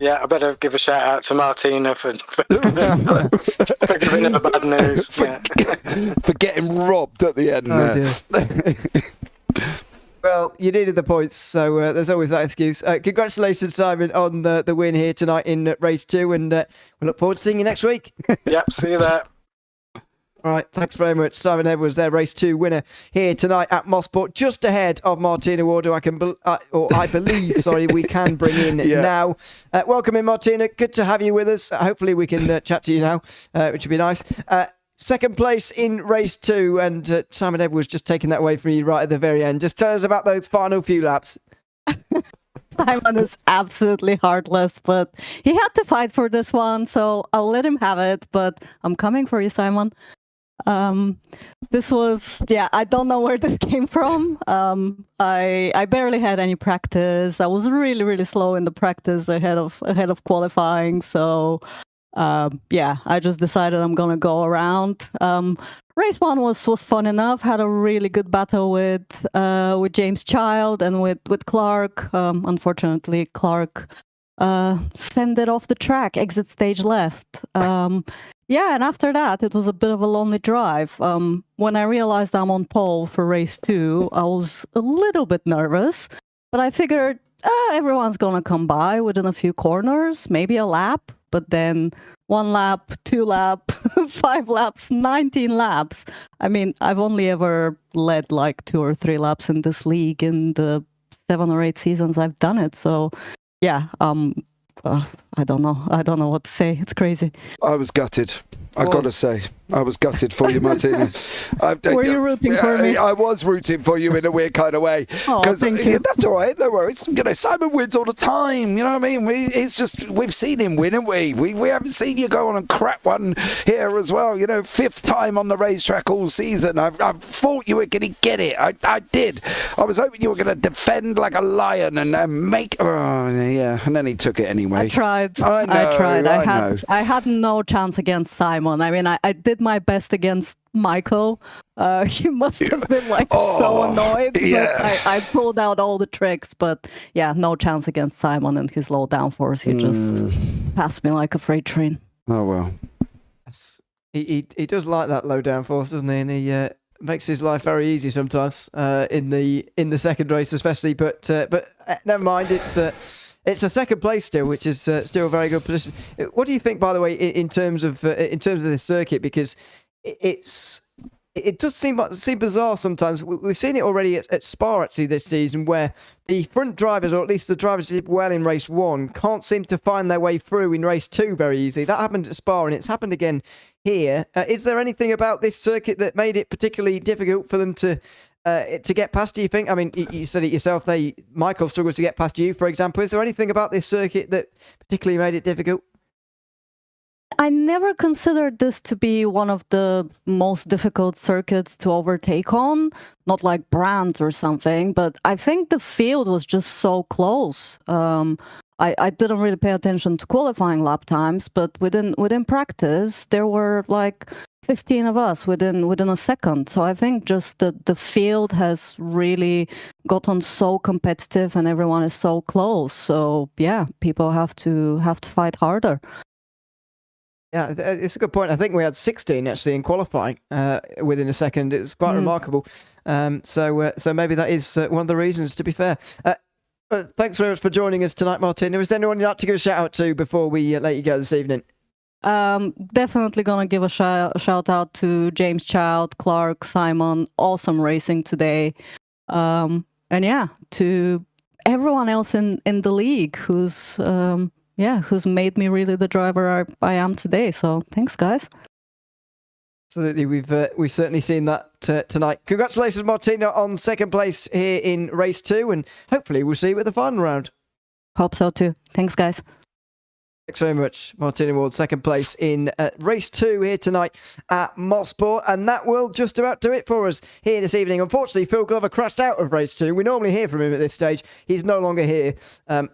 Yeah, I better give a shout out to Martina for giving her the bad news. For getting robbed at the end. Dear. Well, you needed the points, so there's always that excuse. Congratulations, Simon, on the win here tonight in race 2, and we look forward to seeing you next week. Yep, see you there. All right, thanks very much. Simon Edwards, their race 2 winner here tonight at Mosport, just ahead of Martina Ward, who I believe, we can bring in now. Welcome in, Martina. Good to have you with us. Hopefully we can chat to you now, which would be nice. Second place in race 2, and Simon Edwards just taking that away from you right at the very end. Just tell us about those final few laps. Simon is absolutely heartless, but he had to fight for this one, so I'll let him have it, but I'm coming for you, Simon. This was, I don't know where this came from. I barely had any practice. I was really, really slow in the practice ahead of qualifying, so I just decided I'm gonna go around. Race 1 was fun enough. Had a really good battle with James Child and with Clark. Unfortunately, Clark sent it off the track, exit stage left. And after that, it was a bit of a lonely drive. When I realized I'm on pole for race 2, I was a little bit nervous, but I figured everyone's gonna come by within a few corners, maybe a lap. But then 1 lap, 2 lap, 5 laps, 19 laps. I mean, I've only ever led like 2 or 3 laps in this league in the 7 or 8 seasons I've done it. So, I don't know. I don't know what to say. It's crazy. I was gutted. I got to say, I was gutted for you, Martina. Were you rooting for me? I was rooting for you in a weird kind of way. Oh, thank you. That's all right. No worries. Simon wins all the time. You know what I mean? It's just we've seen him win, haven't we? We haven't seen you go on and crap one here as well. 5th time on the racetrack all season. I thought you were going to get it. I did. I was hoping you were going to defend like a lion and make. And then he took it anyway. I tried. I tried. I had no chance against Simon. I mean, I did my best against Michael. He must have been so annoyed. Yeah. But I pulled out all the tricks, but no chance against Simon and his low downforce. He just passed me like a freight train. Oh well. He does like that low downforce, doesn't he? And he makes his life very easy sometimes in the second race, especially. But never mind. It's a second place still, which is still a very good position. What do you think, by the way, in terms of this circuit? Because it's it does seem bizarre sometimes. We've seen it already at Spa actually this season, where the front drivers, or at least the drivers who did well in race 1, can't seem to find their way through in race 2 very easily. That happened at Spa, and it's happened again here. Is there anything about this circuit that made it particularly difficult for them to get past, do you think? I mean, you said it yourself. Michael struggled to get past you, for example. Is there anything about this circuit that particularly made it difficult? I never considered this to be one of the most difficult circuits to overtake on, not like Brands or something, but I think the field was just so close. I didn't really pay attention to qualifying lap times, but within practice, there were like 15 of us within a second. So I think just the field has really gotten so competitive and everyone is so close. So yeah, people have to fight harder. Yeah, it's a good point. I think we had 16 actually in qualifying within a second. It's quite remarkable. So maybe that is one of the reasons, to be fair. Thanks very much for joining us tonight, Martina. Is there anyone you'd like to give a shout out to before we let you go this evening? Definitely gonna give a shout out to James Child, Clark, Simon. Awesome racing today. And yeah, to everyone else in the league who's made me really the driver I am today. So thanks, guys. Absolutely, we've certainly seen that tonight. Congratulations, Martina, on second place here in race 2, and hopefully we'll see you at the final round. Hope so too. Thanks, guys. Thanks very much, Martina Ward, second place in race 2 here tonight at Mosport, and that will just about do it for us here this evening. Unfortunately, Phil Glover crashed out of race 2. We normally hear from him at this stage. He's no longer here.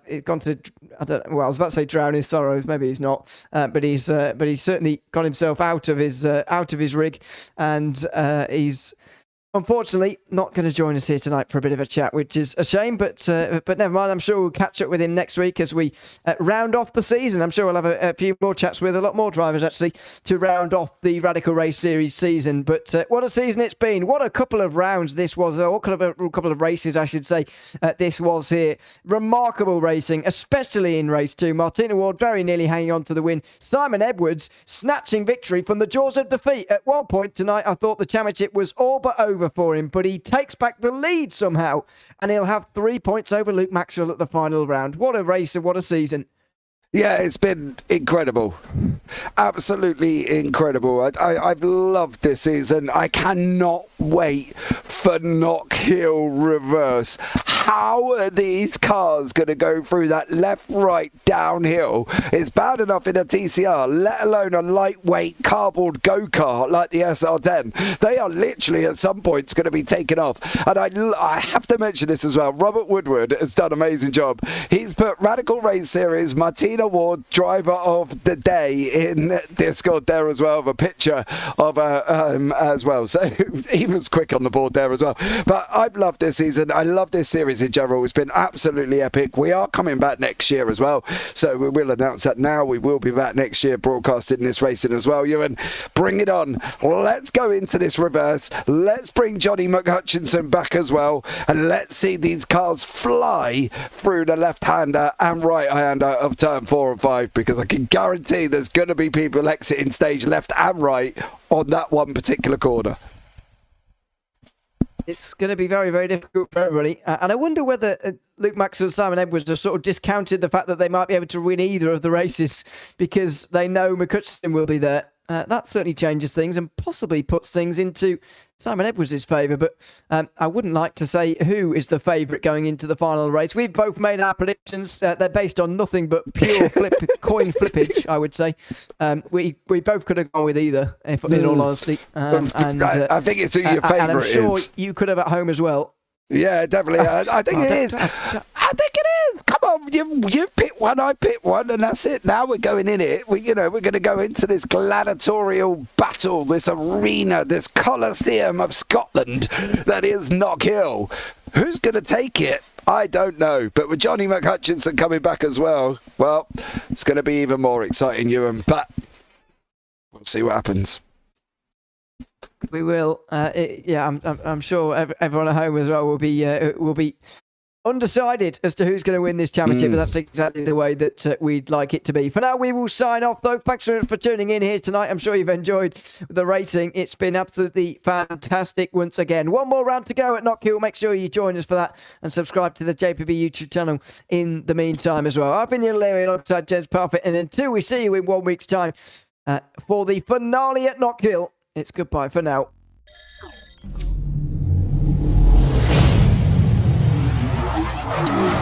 He's gone to, I was about to say drown his sorrows. Maybe he's not, but he's certainly got himself out of his rig, and he's unfortunately not going to join us here tonight for a bit of a chat, which is a shame, but never mind. I'm sure we'll catch up with him next week as we round off the season. I'm sure we'll have a few more chats with a lot more drivers actually to round off the Radical Race Series season. But what a season it's been. What a couple of rounds this was, or a couple of races I should say this was here. Remarkable racing, especially in race 2. Martina Ward very nearly hanging on to the win. Simon Edwards snatching victory from the jaws of defeat. At one point tonight I thought the championship was all but over for him, but he takes back the lead somehow, and he'll have 3 points over Luke Maxwell at the final round. What a race and what a season. Yeah, it's been incredible. Absolutely incredible. I've loved this season. I cannot wait for Knock Hill Reverse. How are these cars going to go through that left-right downhill? It's bad enough in a TCR, let alone a lightweight cardboard go-kart like the SR10. They are literally at some points going to be taken off. And I have to mention this as well. Robert Woodward has done an amazing job. He's put Radical Race Series Martina Ward driver of the day in Discord there as well, of a picture of her as well. So he was quick on the board there as well. But I've loved this season. I love this series in general. It's been absolutely epic. We are coming back next year as well, so we will announce that now. We will be back next year broadcasting this racing as well. Ewan, bring it on. Let's go into this reverse. Let's bring Johnny McHutchinson back as well, and let's see these cars fly through the left-hander and right-hander of turn 4 and 5, because I can guarantee there's going to be people exiting stage left and right on that one particular corner. It's going to be very, very difficult for everybody. And I wonder whether Luke Maxwell and Simon Edwards have sort of discounted the fact that they might be able to win either of the races because they know McHutchison will be there. That certainly changes things and possibly puts things into Simon Edwards' favour. But I wouldn't like to say who is the favourite going into the final race. We've both made our predictions. They're based on nothing but pure coin flippage, I would say. We both could have gone with either, in all honesty. I think it's who your favourite is. And I'm sure you could have at home as well. Yeah, definitely. I think it is. I think it is. Come on, you pick one, I pick one, and that's it. Now we're going in it. We're going to go into this gladiatorial battle, this arena, this Colosseum of Scotland that is Knock Hill. Who's going to take it? I don't know. But with Johnny McHutchinson coming back as well, it's going to be even more exciting, Ewan. But we'll see what happens. We will. I'm sure everyone at home as well will be undecided as to who's going to win this championship, but that's exactly the way that we'd like it to be. For now, we will sign off, though. Thanks very much for tuning in here tonight. I'm sure you've enjoyed the racing. It's been absolutely fantastic once again. One more round to go at Knockhill. Make sure you join us for that and subscribe to the JPB YouTube channel in the meantime as well. I've been Ewan O'Leary alongside James Parfitt, and until we see you in 1 week's time for the finale at Knockhill, it's goodbye for now. You